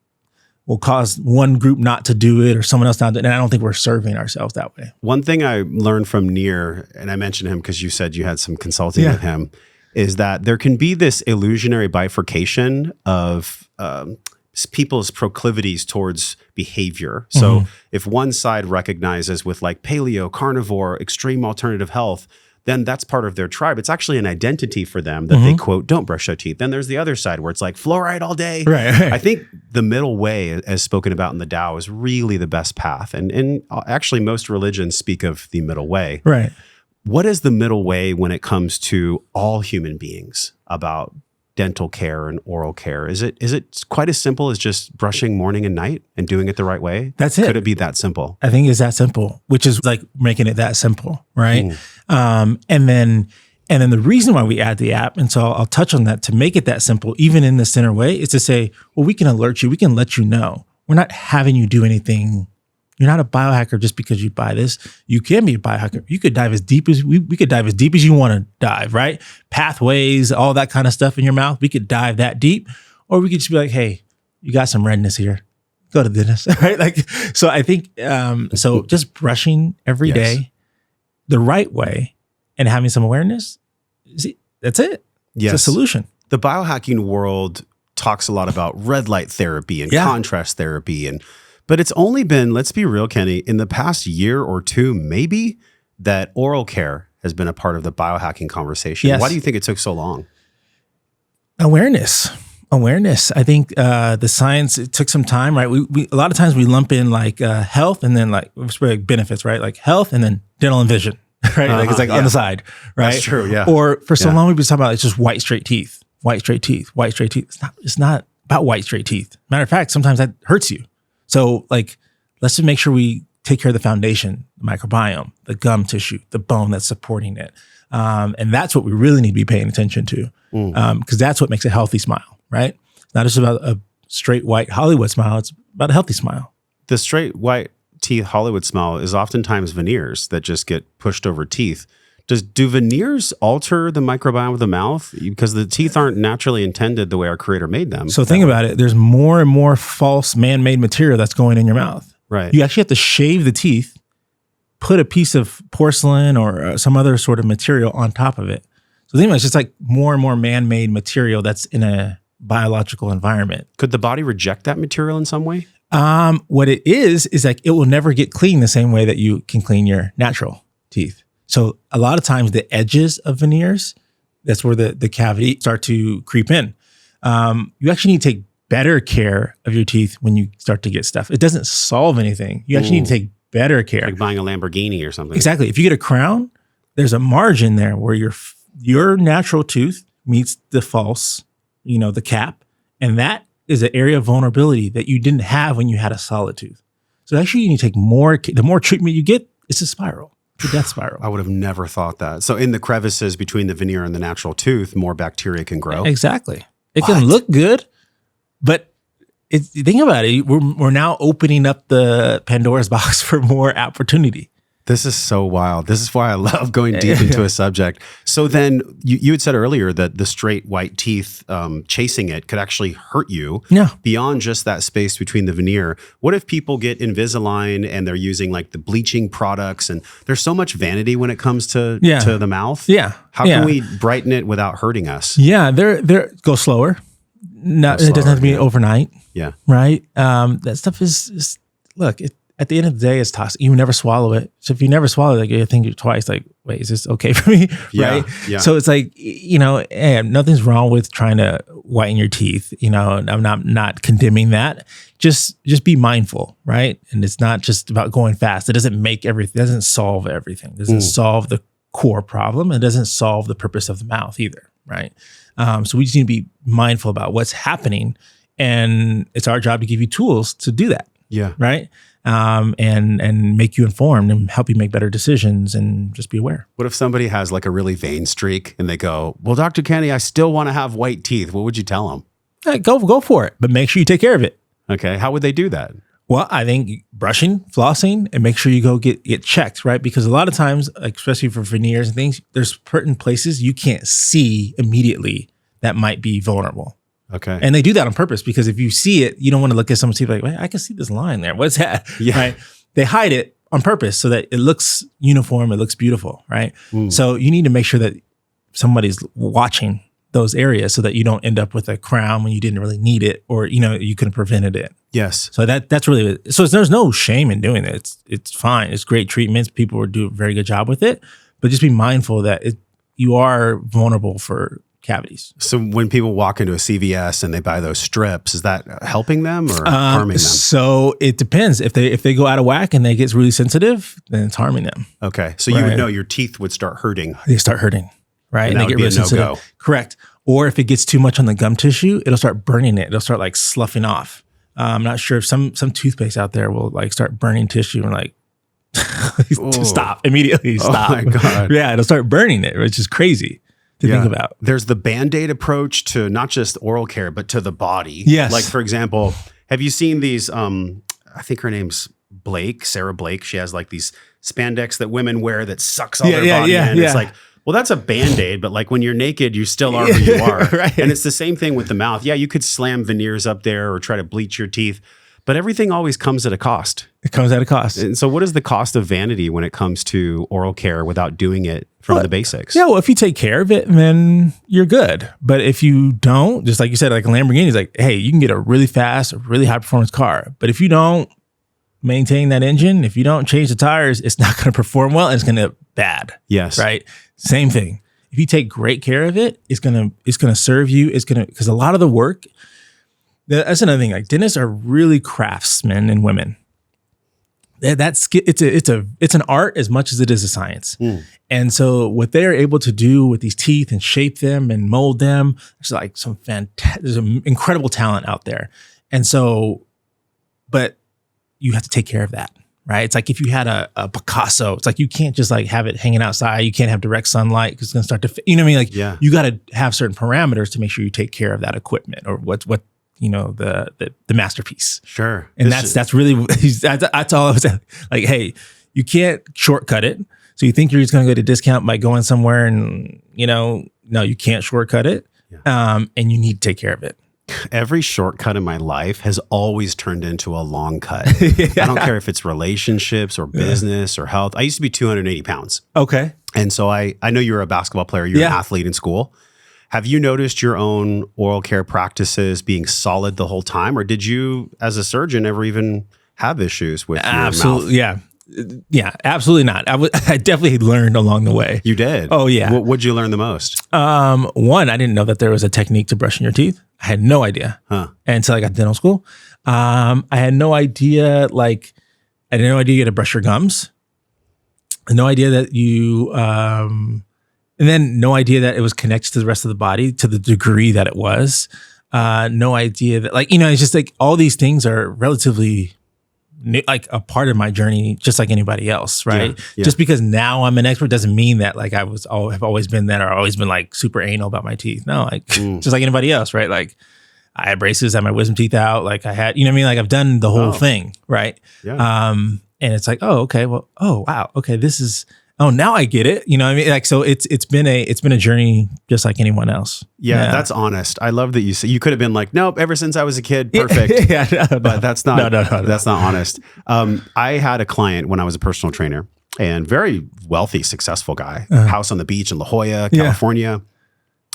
will cause one group not to do it or someone else not to. And I don't think we're serving ourselves that way. One thing I learned from Nir, and I mentioned him because you said you had some consulting with him, is that there can be this illusionary bifurcation of people's proclivities towards behavior. So if one side recognizes with like paleo, carnivore, extreme alternative health, then that's part of their tribe. It's actually an identity for them that they quote, don't brush their teeth. Then there's the other side where it's like fluoride all day. Right. I think the middle way, as spoken about in the Tao, is really the best path. And actually most religions speak of the middle way. Right. What is the middle way when it comes to all human beings about dental care and oral care? Is it quite as simple as just brushing morning and night and doing it the right way? That's it. Could it be that simple? I think it's that simple, which is like making it that simple, right? And then the reason why we add the app, and so I'll touch on that to make it that simple, even in the center way, is to say, well, we can alert you, we can let you know. We're not having you do anything. You're not a biohacker just because you buy this. You can be a biohacker. You could dive as deep as we could dive as deep as you want to dive, right? Pathways, all that kind of stuff in your mouth. We could dive that deep, or we could just be like, hey, you got some redness here. Go to the dentist, right? Like, so I think, so just brushing every day the right way and having some awareness, see, that's it. Yes. It's a solution. The biohacking world talks a lot about red light therapy and contrast therapy. But it's only been, let's be real, Kenny, in the past year or two, maybe, that oral care has been a part of the biohacking conversation. Yes. Why do you think it took so long? Awareness. I think the science, it took some time, right? We a lot of times we lump in like health and then like benefits, right? Like health and then dental and vision, right? Like it's like on the side, right? That's true, yeah. Or for so long we've been talking about it's just white straight teeth. It's not about white straight teeth. Matter of fact, sometimes that hurts you. So like, let's just make sure we take care of the foundation, the microbiome, the gum tissue, the bone that's supporting it. And that's what we really need to be paying attention to, because that's what makes a healthy smile, right? It's not just about a straight white Hollywood smile. It's about a healthy smile. The straight white teeth Hollywood smile is oftentimes veneers that just get pushed over teeth. Do veneers alter the microbiome of the mouth? Because the teeth aren't naturally intended the way our creator made them. So think about it. There's more and more false man-made material that's going in your mouth. Right. You actually have to shave the teeth, put a piece of porcelain or some other sort of material on top of it. So think about it, it's just like more and more man-made material that's in a biological environment. Could the body reject that material in some way? What it is like it will never get clean the same way that you can clean your natural teeth. So a lot of times the edges of veneers, that's where the cavity start to creep in. You actually need to take better care of your teeth when you start to get stuff. It doesn't solve anything. You actually need to take better care. Like buying a Lamborghini or something. Exactly. If you get a crown, there's a margin there where your natural tooth meets the false, the cap. And that is an area of vulnerability that you didn't have when you had a solid tooth. So actually you need to take the more treatment you get, it's a spiral. The death spiral. I would have never thought that. So in the crevices between the veneer and the natural tooth, more bacteria can grow. Exactly. It can look good, but think about it. We're now opening up the Pandora's box for more opportunity. This is so wild. This is why I love going deep into a subject. So then you had said earlier that the straight white teeth, chasing it could actually hurt you beyond just that space between the veneer. What if people get Invisalign and they're using like the bleaching products, and there's so much vanity when it comes to the mouth? Yeah. How can we brighten it without hurting us? Yeah. Go slower. It doesn't have to be overnight. Yeah. Right. That stuff is look, at the end of the day, it's toxic. You never swallow it. So if you never swallow it, you think twice, like, wait, is this okay for me? Right? Yeah. So it's like, nothing's wrong with trying to whiten your teeth. I'm not condemning that. Just be mindful, right? And it's not just about going fast. It doesn't make everything, it doesn't solve everything. It doesn't solve the core problem. It doesn't solve the purpose of the mouth either, right? So we just need to be mindful about what's happening. And it's our job to give you tools to do that. Yeah. Right. And make you informed and help you make better decisions and just be aware. What if somebody has like a really vain streak and they go, well, Dr. Kenny, I still want to have white teeth. What would you tell them? Go for it, but make sure you take care of it. Okay. How would they do that? Well, I think brushing, flossing, and make sure you go get checked, right? Because a lot of times, especially for veneers and things, there's certain places you can't see immediately that might be vulnerable. Okay. And they do that on purpose because if you see it, you don't want to look at someone's teeth like, wait, I can see this line there. What's that? Yeah. Right? They hide it on purpose so that it looks uniform, it looks beautiful, right? So you need to make sure that somebody's watching those areas so that you don't end up with a crown when you didn't really need it, or you could have prevented it. Yes. So that's really it. So there's no shame in doing it. It's fine. It's great treatments. People will do a very good job with it, but just be mindful that you are vulnerable for cavities. So when people walk into a CVS and they buy those strips, is that helping them or harming them? So it depends. If they go out of whack and they get really sensitive, then it's harming them. Okay. So you would know your teeth would start hurting. They start hurting, right? And they get really sensitive. No-go. Correct. Or if it gets too much on the gum tissue, it'll start burning it. It'll start like sloughing off. I'm not sure if some toothpaste out there will like start burning tissue and like stop immediately. Stop. Oh my God. Yeah, it'll start burning it, which is crazy to think about. There's the Band-Aid approach to not just oral care, but to the body. Yes. Like, for example, have you seen these, I think her name's Sarah Blake. She has like these spandex that women wear that sucks all their body in. It's like, well, that's a Band-Aid, but like when you're naked, you still are who you are. Right. And it's the same thing with the mouth. Yeah, you could slam veneers up there or try to bleach your teeth, But everything always comes at a cost. It comes at a cost. And so what is the cost of vanity when it comes to oral care without doing it from the basics? Yeah, well, if you take care of it, then you're good. But if you don't, just like you said, like a Lamborghini is like, hey, you can get a really fast, a really high performance car. But if you don't maintain that engine, if you don't change the tires, it's not going to perform well and it's going to bad. Yes. Right. Same thing. If you take great care of it, it's going to serve you. It's going to, because a lot of the work, that's another thing. Like dentists are really craftsmen and women. It's an art as much as it is a science. And so what they're able to do with these teeth and shape them and mold them, there's like there's an incredible talent out there. And so, but you have to take care of that, right? It's like if you had a Picasso, it's like you can't just like have it hanging outside. You can't have direct sunlight because it's going to start to, you know what I mean? Like you got to have certain parameters to make sure you take care of that equipment or what you know, the masterpiece. Sure. And that's really, that's all I was like, hey, you can't shortcut it. So you think you're just going to go to discount by going somewhere and, you know, no, you can't shortcut it. And you need to take care of it. Every shortcut in my life has always turned into a long cut. I don't care if it's relationships or business or health. I used to be 280 pounds. Okay. And so I know you're a basketball player. You're an athlete in school. Have you noticed your own oral care practices being solid the whole time? Or did you, as a surgeon, ever even have issues with your mouth? Yeah, absolutely not. I definitely learned along the way. You did? Oh, yeah. What'd you learn the most? One, I didn't know that there was a technique to brushing your teeth. I had no idea until I got to dental school. I had no idea, to brush your gums. I had no idea that you... and then no idea that it was connected to the rest of the body to the degree that it was. No idea that, like, you know, it's just like all these things are relatively like a part of my journey, just like anybody else, right? Yeah. Just because now I'm an expert doesn't mean that like have always been that or always been like super anal about my teeth. No, like just like anybody else, right? Like I had braces, had my wisdom teeth out, like I had, you know what I mean? Like I've done the whole thing, right? Yeah. And it's like, oh, okay, well, oh wow, okay, this is. Oh, now I get it. You know what I mean? Like, so it's been a journey just like anyone else. Yeah, that's honest. I love that you could have been like, nope, ever since I was a kid, perfect. But that's not, that's not honest. I had a client when I was a personal trainer and very wealthy, successful guy, house on the beach in La Jolla, California.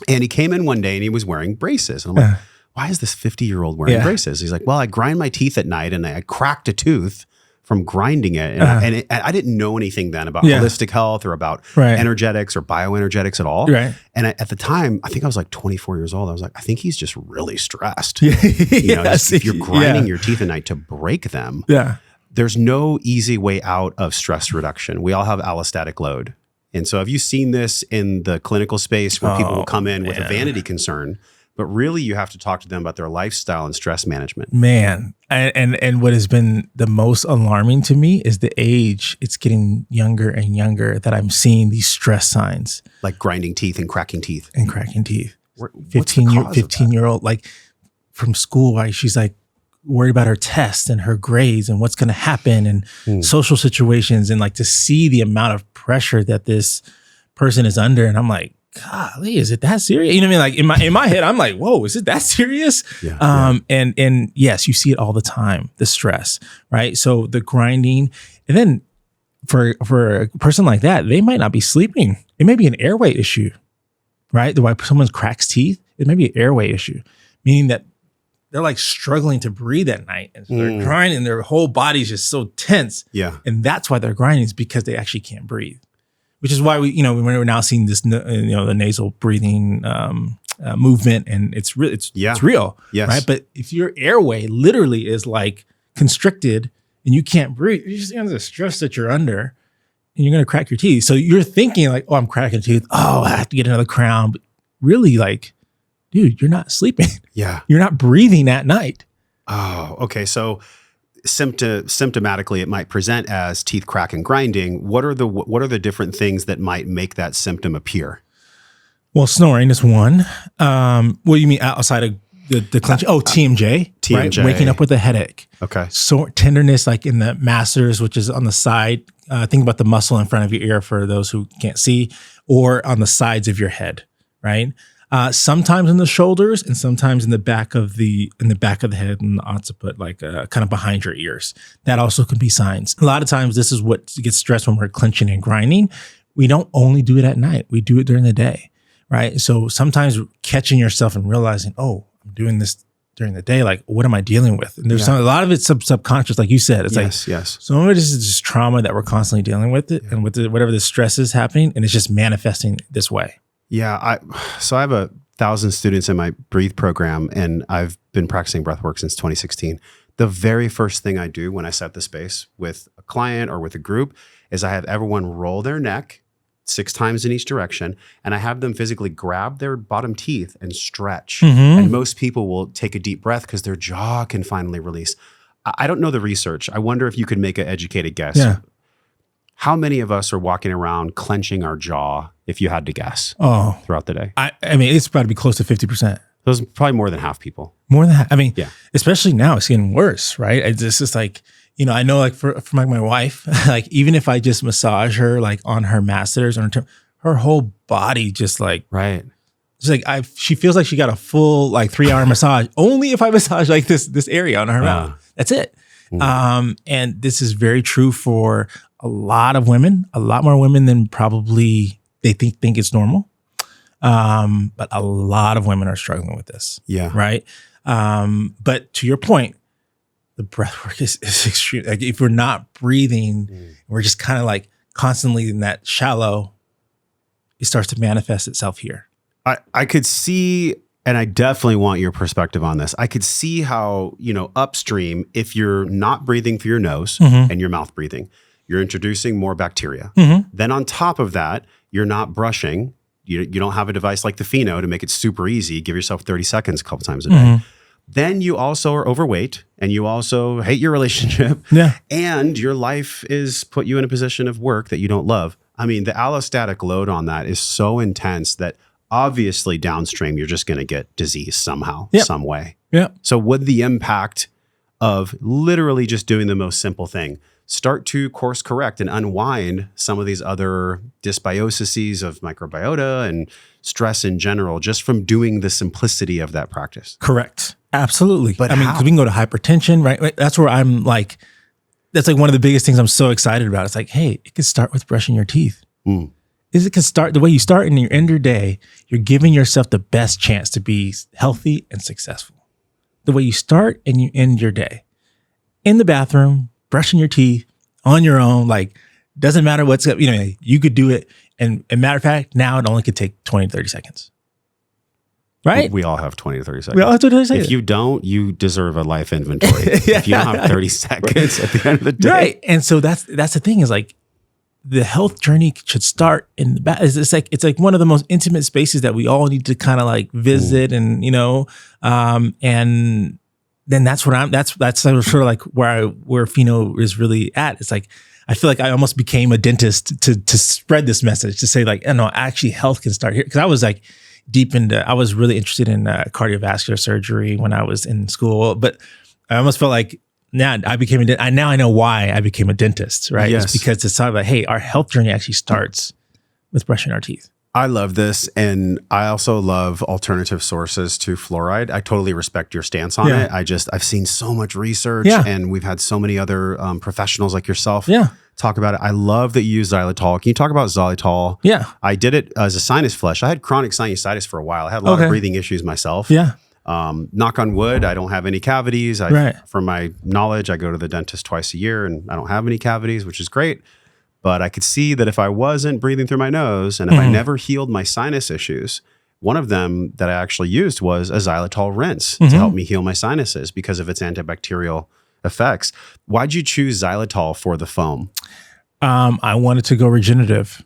And he came in one day and he was wearing braces. And I'm like, why is this 50-year-old wearing braces? He's like, well, I grind my teeth at night and I cracked a tooth from grinding it. And I didn't know anything then about holistic health or about energetics or bioenergetics at all. Right. And at the time, I think I was like 24 years old. I was like, I think he's just really stressed. If you're grinding your teeth at night to break them, there's no easy way out of stress reduction. We all have allostatic load. And so have you seen this in the clinical space where people will come in with a vanity concern, but really you have to talk to them about their lifestyle and stress management? Man. And what has been the most alarming to me is the age. It's getting younger and younger that I'm seeing these stress signs. Like grinding teeth and cracking teeth. 15-year-old, like from school, right? She's like worried about her tests and her grades and what's going to happen and social situations. And like to see the amount of pressure that this person is under. And I'm like, golly, is it that serious? You know what I mean? Like in my head, I'm like, whoa, is it that serious? And yes, you see it all the time, the stress, right? So the grinding, and then for a person like that, they might not be sleeping. It may be an airway issue, right? Why someone cracks teeth, it may be an airway issue, meaning that they're like struggling to breathe at night and so they're grinding, their whole body's just so tense. Yeah. And that's why they're grinding, is because they actually can't breathe. Which is why we're now seeing this, the nasal breathing movement, and it's real, yes. Right? But if your airway literally is like constricted and you can't breathe, you're just under the stress that you're under, and you're gonna crack your teeth. So you're thinking like, oh, I'm cracking a tooth. Oh, I have to get another crown. But really, like, dude, you're not sleeping. Yeah, you're not breathing at night. Oh, okay. So symptomatically, it might present as teeth crack and grinding. What are the different things that might make that symptom appear? Well, snoring is one. What do you mean outside of the clenching? Oh, TMJ. Right? Waking up with a headache. Okay. So tenderness, like in the masseters, which is on the side. Think about the muscle in front of your ear for those who can't see, or on the sides of your head, right? Sometimes in the shoulders and sometimes in the back of the head and the occiput, like kind of behind your ears. That also can be signs. A lot of times this is what gets stressed when we're clenching and grinding. We don't only do it at night. We do it during the day, right? So sometimes catching yourself and realizing, oh, I'm doing this during the day. Like, what am I dealing with? And there's a lot of it's subconscious, like you said. It's some of it is just trauma that we're constantly dealing with it, and with whatever the stress is happening, and it's just manifesting this way. Yeah. So I have 1,000 students in my Breathe program, and I've been practicing breathwork since 2016. The very first thing I do when I set the space with a client or with a group is I have everyone roll their neck 6 times in each direction, and I have them physically grab their bottom teeth and stretch. And most people will take a deep breath because their jaw can finally release. I don't know the research. I wonder if you could make an educated guess. Yeah. How many of us are walking around clenching our jaw, if you had to guess, throughout the day? I mean, it's about to be close to 50%. Those probably more than half people. More than half. I mean, especially now it's getting worse, right? It's just like, I know like for like my wife, like even if I just massage her like on her masseters, her whole body just like, right. It's like she feels like she got a full like 3-hour massage only if I massage like this area on her mouth. That's it. And this is very true for a lot of women, a lot more women than probably they think it's normal. But a lot of women are struggling with this. Yeah. Right. But to your point, the breath work is extreme. Like if we're not breathing, we're just kind of like constantly in that shallow, it starts to manifest itself here. I could see, and I definitely want your perspective on this. I could see how, upstream, if you're not breathing through your nose and your mouth breathing, you're introducing more bacteria. Then on top of that, you're not brushing. You don't have a device like the Pheno to make it super easy. Give yourself 30 seconds a couple times a day. Then you also are overweight and you also hate your relationship. And your life is put you in a position of work that you don't love. I mean, the allostatic load on that is so intense that obviously downstream, you're just going to get disease somehow, some way. So would the impact of literally just doing the most simple thing start to course correct and unwind some of these other dysbioses of microbiota and stress in general, just from doing the simplicity of that practice? Correct. Absolutely. But I mean, 'cause we can go to hypertension, right? That's where I'm like, that's like one of the biggest things I'm so excited about. It's like, hey, it can start with brushing your teeth. It can start the way you start in your end of your day. You're giving yourself the best chance to be healthy and successful. The way you start and you end your day in the bathroom, brushing your teeth on your own, like doesn't matter what's up, you could do it. And a matter of fact, now it only could take 20 to 30 seconds. Right? We all have 20 to 30 seconds. We all have 20 to 30 seconds. If you don't, you deserve a life inventory. If you don't have 30 seconds at the end of the day. Right. And so that's the thing is like the health journey should start in the back. It's like one of the most intimate spaces that we all need to kind of like visit and, and then that's what that's sort of like where Pheno is really at. It's like, I feel like I almost became a dentist to spread this message, to say like, no, actually health can start here. Cause I was like I was really interested in cardiovascular surgery when I was in school, but I almost felt like now I became now I know why I became a dentist, right? Yes. It's because it's not like, hey, our health journey actually starts with brushing our teeth. I love this. And I also love alternative sources to fluoride. I totally respect your stance on it. I've seen so much research and we've had so many other professionals like yourself talk about it. I love that you use xylitol. Can you talk about xylitol? Yeah. I did it as a sinus flush. I had chronic sinusitis for a while. I had a lot of breathing issues myself. Yeah. Knock on wood, I don't have any cavities. From my knowledge, I go to the dentist twice a year and I don't have any cavities, which is great. But I could see that if I wasn't breathing through my nose and if I never healed my sinus issues, one of them that I actually used was a xylitol rinse to help me heal my sinuses because of its antibacterial effects. Why'd you choose xylitol for the foam? I wanted to go regenerative.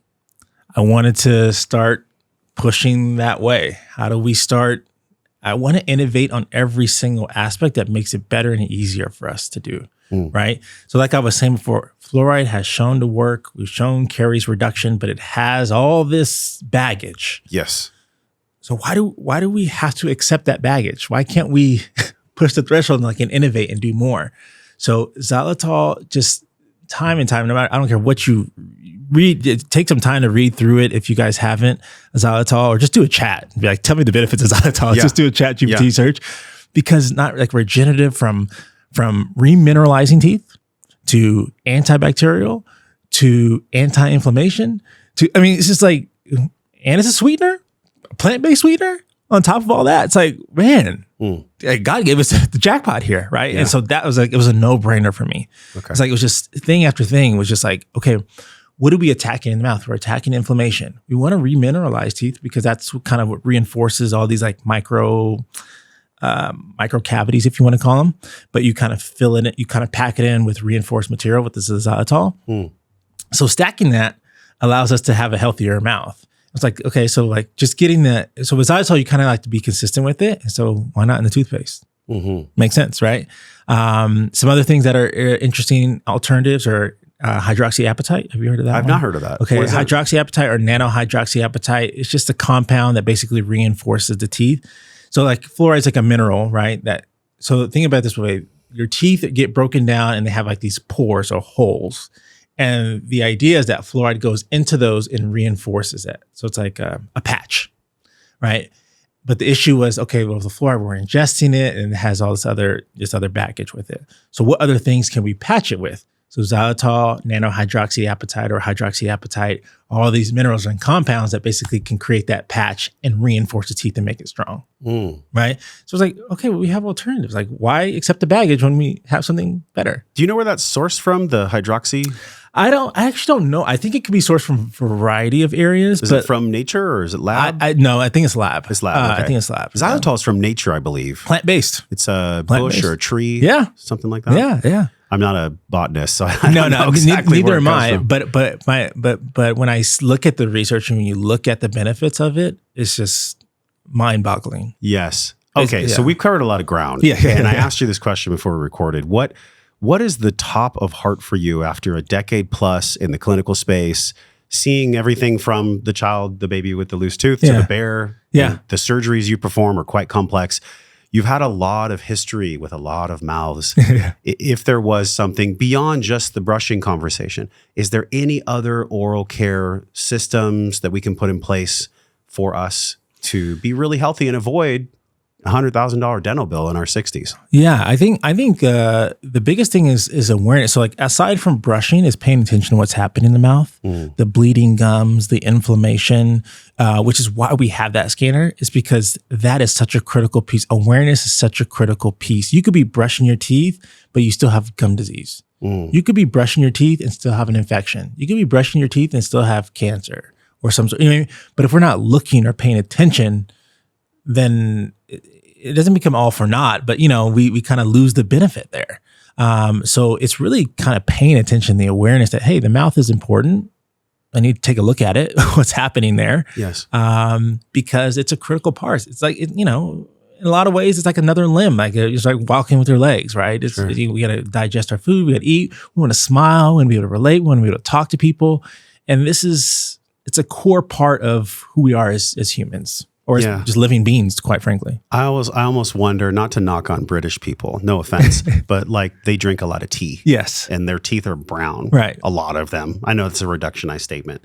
I wanted to start pushing that way. How do we start? I want to innovate on every single aspect that makes it better and easier for us to do. Right. So like I was saying before, fluoride has shown to work. We've shown caries reduction, but it has all this baggage. Yes. So why do we have to accept that baggage? Why can't we push the threshold and innovate and do more? So xylitol, just time and time, no matter, I don't care what you take some time to read through it if you guys haven't, xylitol, or just do a chat. Be like, tell me the benefits of xylitol. Just do a chat GPT search, because not like regenerative from remineralizing teeth to antibacterial to anti-inflammation to, I mean, it's just like, and it's a sweetener, a plant-based sweetener on top of all that. It's like, man, God gave us the jackpot here, right? Yeah. And so that was like, it was a no-brainer for me. Okay. It's like, it was just thing after thing was just like, okay, what are we attacking in the mouth? We're attacking inflammation. We want to remineralize teeth because that's kind of what reinforces all these like micro cavities, if you want to call them. But you kind of fill in it, you kind of pack it in with reinforced material with the xylitol. So stacking that allows us to have a healthier mouth. It's like, okay, so like just getting that. So with xylitol, you kind of like to be consistent with it. So why not in the toothpaste? Makes sense, right? Some other things that are interesting alternatives are hydroxyapatite. Have you heard of that? I've not heard of that. Okay, hydroxyapatite or nanohydroxyapatite. It's just a compound that basically reinforces the teeth. So like fluoride is like a mineral, right? So think about it this way: your teeth get broken down and they have like these pores or holes. And the idea is that fluoride goes into those and reinforces it. So it's like a patch, right? But the issue was, okay, well, the fluoride, we're ingesting it and it has all this other baggage with it. So what other things can we patch it with? So xylitol, nanohydroxyapatite or hydroxyapatite, all these minerals and compounds that basically can create that patch and reinforce the teeth and make it strong, right? So it's like, okay, well, we have alternatives. Like, why accept the baggage when we have something better? Do you know where that's sourced from, the hydroxy? I actually don't know. I think it could be sourced from a variety of areas. Is it from nature or is it lab? No, I think it's lab. It's lab. Okay. I think it's lab. Xylitol is from nature, I believe. Plant-based. It's a bush or a tree. Yeah. Something like that. Yeah. I'm not a botanist, so I don't know exactly neither where it am I. from. But when I look at the research and when you look at the benefits of it, it's just mind-boggling. Yes. Okay, so we've covered a lot of ground. Yeah. And I asked you this question before we recorded. What is the top of heart for you after a decade plus in the clinical space, seeing everything from the baby with the loose tooth to the bear? Yeah. The surgeries you perform are quite complex. You've had a lot of history with a lot of mouths. If there was something beyond just the brushing conversation, is there any other oral care systems that we can put in place for us to be really healthy and avoid $100,000 dental bill in our 60s? Yeah, I think the biggest thing is awareness. So like aside from brushing is paying attention to what's happening in the mouth, the bleeding gums, the inflammation, which is why we have that scanner, is because that is such a critical piece. Awareness is such a critical piece. You could be brushing your teeth, but you still have gum disease. You could be brushing your teeth and still have an infection. You could be brushing your teeth and still have cancer or some sort. You know what I mean? But if we're not looking or paying attention, then it doesn't become all for naught, but we kind of lose the benefit there. So it's really kind of paying attention, the awareness that, hey, the mouth is important. I need to take a look at it, what's happening there. Yes. Because it's a critical part. It's like, in a lot of ways, it's like another limb. Like it's like walking with your legs, right? We got to digest our food. We got to eat. We want to smile. We want to be able to relate. We want to be able to talk to people. And it's a core part of who we are as humans. Or just living beings, quite frankly. I almost wonder, not to knock on British people, no offense, but like they drink a lot of tea. Yes. And their teeth are brown. Right. A lot of them. I know it's a reductionized statement.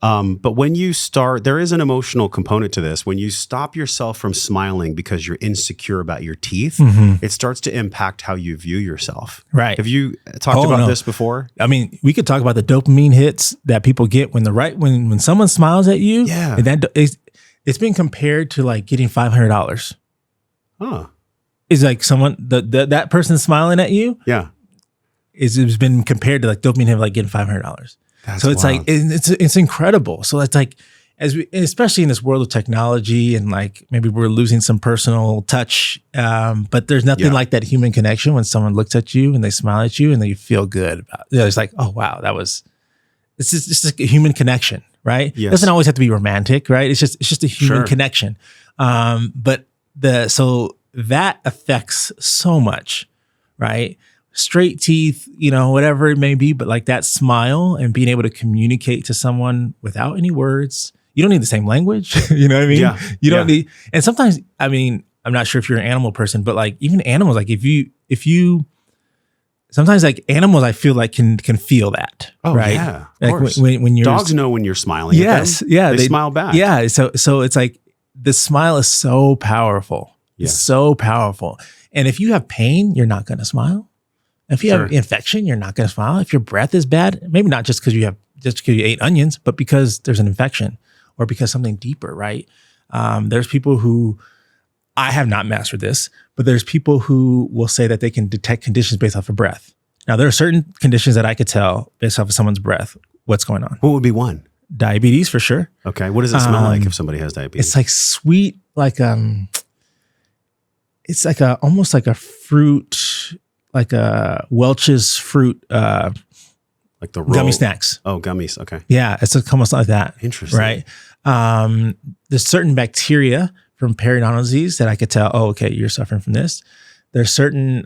But when you start, there is an emotional component to this. When you stop yourself from smiling because you're insecure about your teeth, it starts to impact how you view yourself. Right. Have you talked about this before? I mean, we could talk about the dopamine hits that people get when someone smiles at you. Yeah. And it's been compared to like getting $500. Huh. It's like someone that person smiling at you. Yeah. It's been compared to like dopamine hit like getting $500. So it's wild. like it's incredible. So it's like especially in this world of technology and like maybe we're losing some personal touch, but there's nothing like that human connection when someone looks at you and they smile at you and then you feel good about it. It's like, oh wow, it's just like a human connection. Right? Yes. It doesn't always have to be romantic, right? It's just a human connection. But so that affects so much, right? Straight teeth, whatever it may be, but like that smile and being able to communicate to someone without any words. You don't need the same language. You know what I mean? Yeah. You don't need, and sometimes, I mean, I'm not sure if you're an animal person, but like even animals, like if you sometimes like animals, I feel like can feel that. Oh, right? yeah. Like when you're dogs know when you're smiling. Yes. At them. Yeah. They smile back. Yeah. So it's like the smile is so powerful. It's so powerful. And if you have pain, you're not going to smile. If you have infection, you're not going to smile. If your breath is bad, maybe not just because you ate onions, but because there's an infection or because something deeper, right? There's people who, I have not mastered this, but there's people who will say that they can detect conditions based off of breath. Now, there are certain conditions that I could tell based off of someone's breath what's going on. What would be one? Diabetes, for sure. Okay. What does it smell like if somebody has diabetes? It's like sweet, like it's like almost like a fruit, like a Welch's fruit, like the gummy snacks. Oh, gummies. Okay. Yeah, it's almost like that. Interesting. Right. There's certain bacteria from periodontal disease that I could tell, oh, okay, you're suffering from this. There's certain,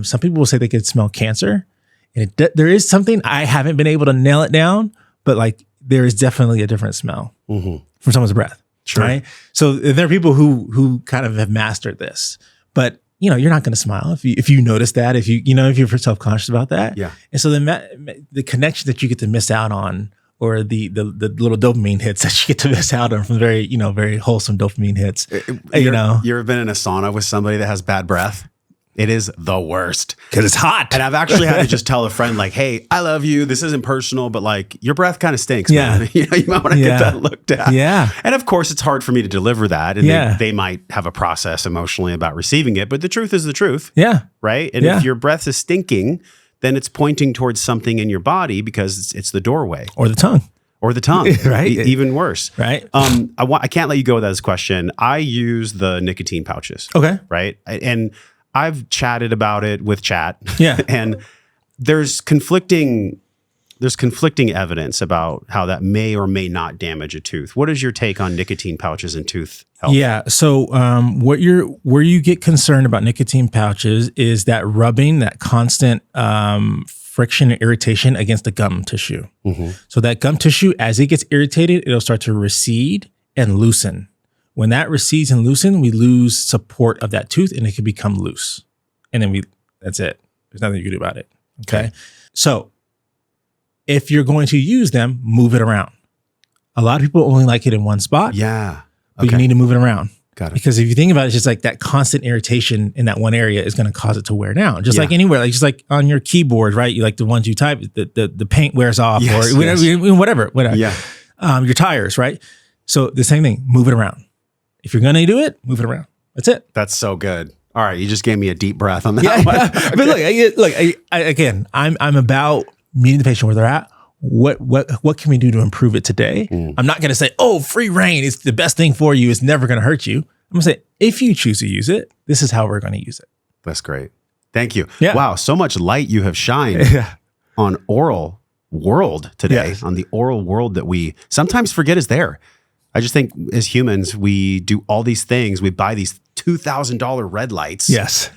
some people will say they could smell cancer. And there is something, I haven't been able to nail it down, but like there is definitely a different smell from someone's breath. Sure. Right. So there are people who kind of have mastered this, but you're not going to smile if you notice that, if you're self-conscious about that. Yeah. And so the connection that you get to miss out on, or the little dopamine hits that you get to miss out on from very wholesome dopamine hits. You ever been in a sauna with somebody that has bad breath? It is the worst. Because it's hot. And I've actually had to just tell a friend, like, hey, I love you. This isn't personal, but like your breath kind of stinks, man. You might want to get that looked at. Yeah. And of course, it's hard for me to deliver that. And they might have a process emotionally about receiving it. But the truth is the truth. Yeah. Right? And if your breath is stinking, then it's pointing towards something in your body because it's the doorway. Or the tongue. Or the tongue. Right. Even worse. Right. I can't let you go without this question. I use the nicotine pouches. Okay. Right. And I've chatted about it with chat. Yeah. And there's conflicting evidence about how that may or may not damage a tooth. What is your take on nicotine pouches and tooth health? Yeah. So where you get concerned about nicotine pouches is that rubbing, that constant friction and irritation against the gum tissue. Mm-hmm. So that gum tissue, as it gets irritated, it'll start to recede and loosen. When that recedes and loosens, we lose support of that tooth and it can become loose. And then that's it. There's nothing you can do about it. Okay. So if you're going to use them, move it around. A lot of people only like it in one spot. Yeah. But you need to move it around. Got it. Because if you think about it, it's just like that constant irritation in that one area is going to cause it to wear down. Just like anywhere, like just like on your keyboard, right? You like the ones you type, the paint wears off or whatever. Yeah. Your tires, right? So the same thing, move it around. If you're going to do it, move it around. That's it. That's so good. All right. You just gave me a deep breath on that one. Okay. But look, again, I'm about meeting the patient where they're at. What can we do to improve it today? I'm not going to say, oh, free reign is the best thing for you. It's never going to hurt you. I'm going to say, if you choose to use it, this is how we're going to use it. That's great. Thank you. Yeah. Wow. So much light you have shined on oral world today, on the oral world that we sometimes forget is there. I just think as humans, we do all these things. We buy these $2,000 red lights. Yes.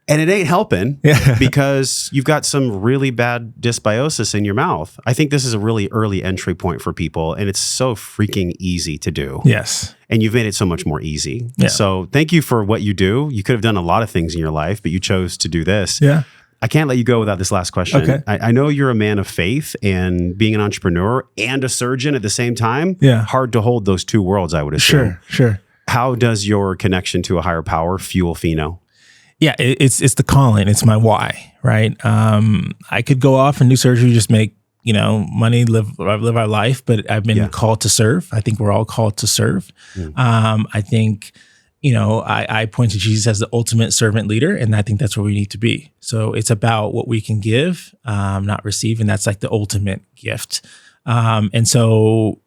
And it ain't helping because you've got some really bad dysbiosis in your mouth. I think this is a really early entry point for people, and it's so freaking easy to do. Yes. And you've made it so much more easy. Yeah. So thank you for what you do. You could have done a lot of things in your life, but you chose to do this. Yeah. I can't let you go without this last question. Okay. I know you're a man of faith, and being an entrepreneur and a surgeon at the same time, hard to hold those two worlds, I would assume. Sure. How does your connection to a higher power fuel Pheno? Yeah, it's the calling. It's my why, right? I could go off and do surgery, just make money, live our life, but I've been called to serve. I think we're all called to serve. I think I point to Jesus as the ultimate servant leader, and I think that's where we need to be. So it's about what we can give, not receive, and that's like the ultimate gift. And so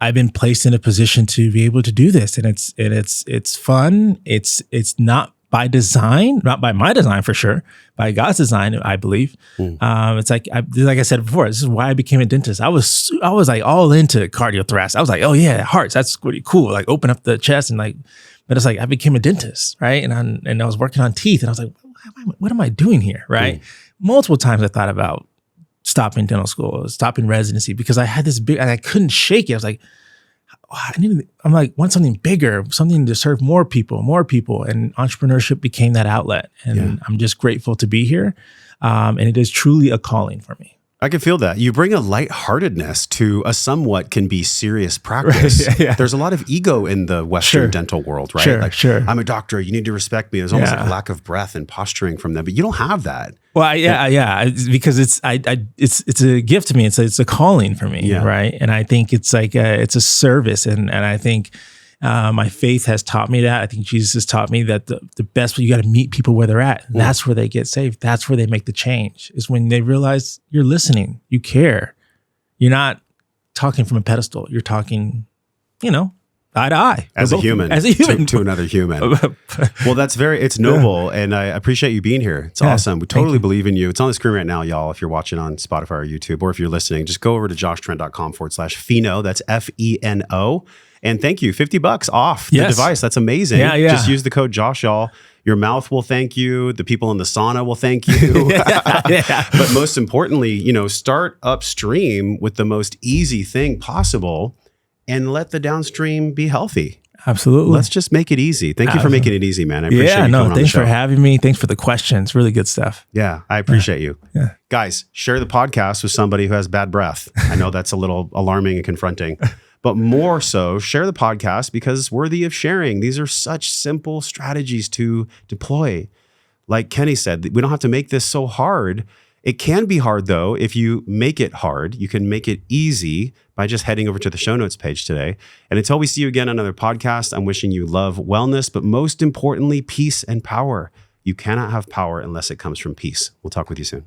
I've been placed in a position to be able to do this, and it's fun. It's not by design, not by my design for sure, by God's design, I believe. It's like I said before, this is why I became a dentist. I was like all into cardiothoracic. I was like, oh yeah, hearts, that's pretty cool. Like open up the chest and but it's like I became a dentist, right? And I was working on teeth, and I was like, what am I doing here, right? Multiple times I thought about stopping dental school, stopping residency, because I had this big, and I couldn't shake it. I was like, I'm like, want something bigger, something to serve more people. And entrepreneurship became that outlet. And I'm just grateful to be here. And it is truly a calling for me. I can feel that. You bring a lightheartedness to a somewhat can be serious practice. Right, yeah. There's a lot of ego in the Western dental world, right? Sure. I'm a doctor. You need to respect me. There's almost like a lack of breath and posturing from them, but you don't have that. Well, because it's a gift to me. It's a calling for me, right? And I think it's like it's a service, and I think my faith has taught me that. I think Jesus has taught me that the best way, you got to meet people where they're at. And that's where they get saved. That's where they make the change, is when they realize you're listening, you care. You're not talking from a pedestal. You're talking, eye to eye. As a human to another human. Well, it's noble. And I appreciate you being here. It's awesome. We totally believe in you. It's on the screen right now, y'all. If you're watching on Spotify or YouTube, or if you're listening, just go over to joshtrent.com/Pheno. That's Feno. And thank you, $50 off the device. That's amazing. Yeah. Just use the code Josh, y'all. Your mouth will thank you. The people in the sauna will thank you. But most importantly, start upstream with the most easy thing possible and let the downstream be healthy. Absolutely. Let's just make it easy. Thank you for making it easy, man. I appreciate you coming on the show. Thanks for having me. Thanks for the questions. Really good stuff. Yeah, I appreciate you. Yeah. Guys, share the podcast with somebody who has bad breath. I know that's a little alarming and confronting. But more so, share the podcast because it's worthy of sharing. These are such simple strategies to deploy. Like Kenny said, we don't have to make this so hard. It can be hard, though, if you make it hard. You can make it easy by just heading over to the show notes page today. And until we see you again on another podcast, I'm wishing you love, wellness, but most importantly, peace and power. You cannot have power unless it comes from peace. We'll talk with you soon.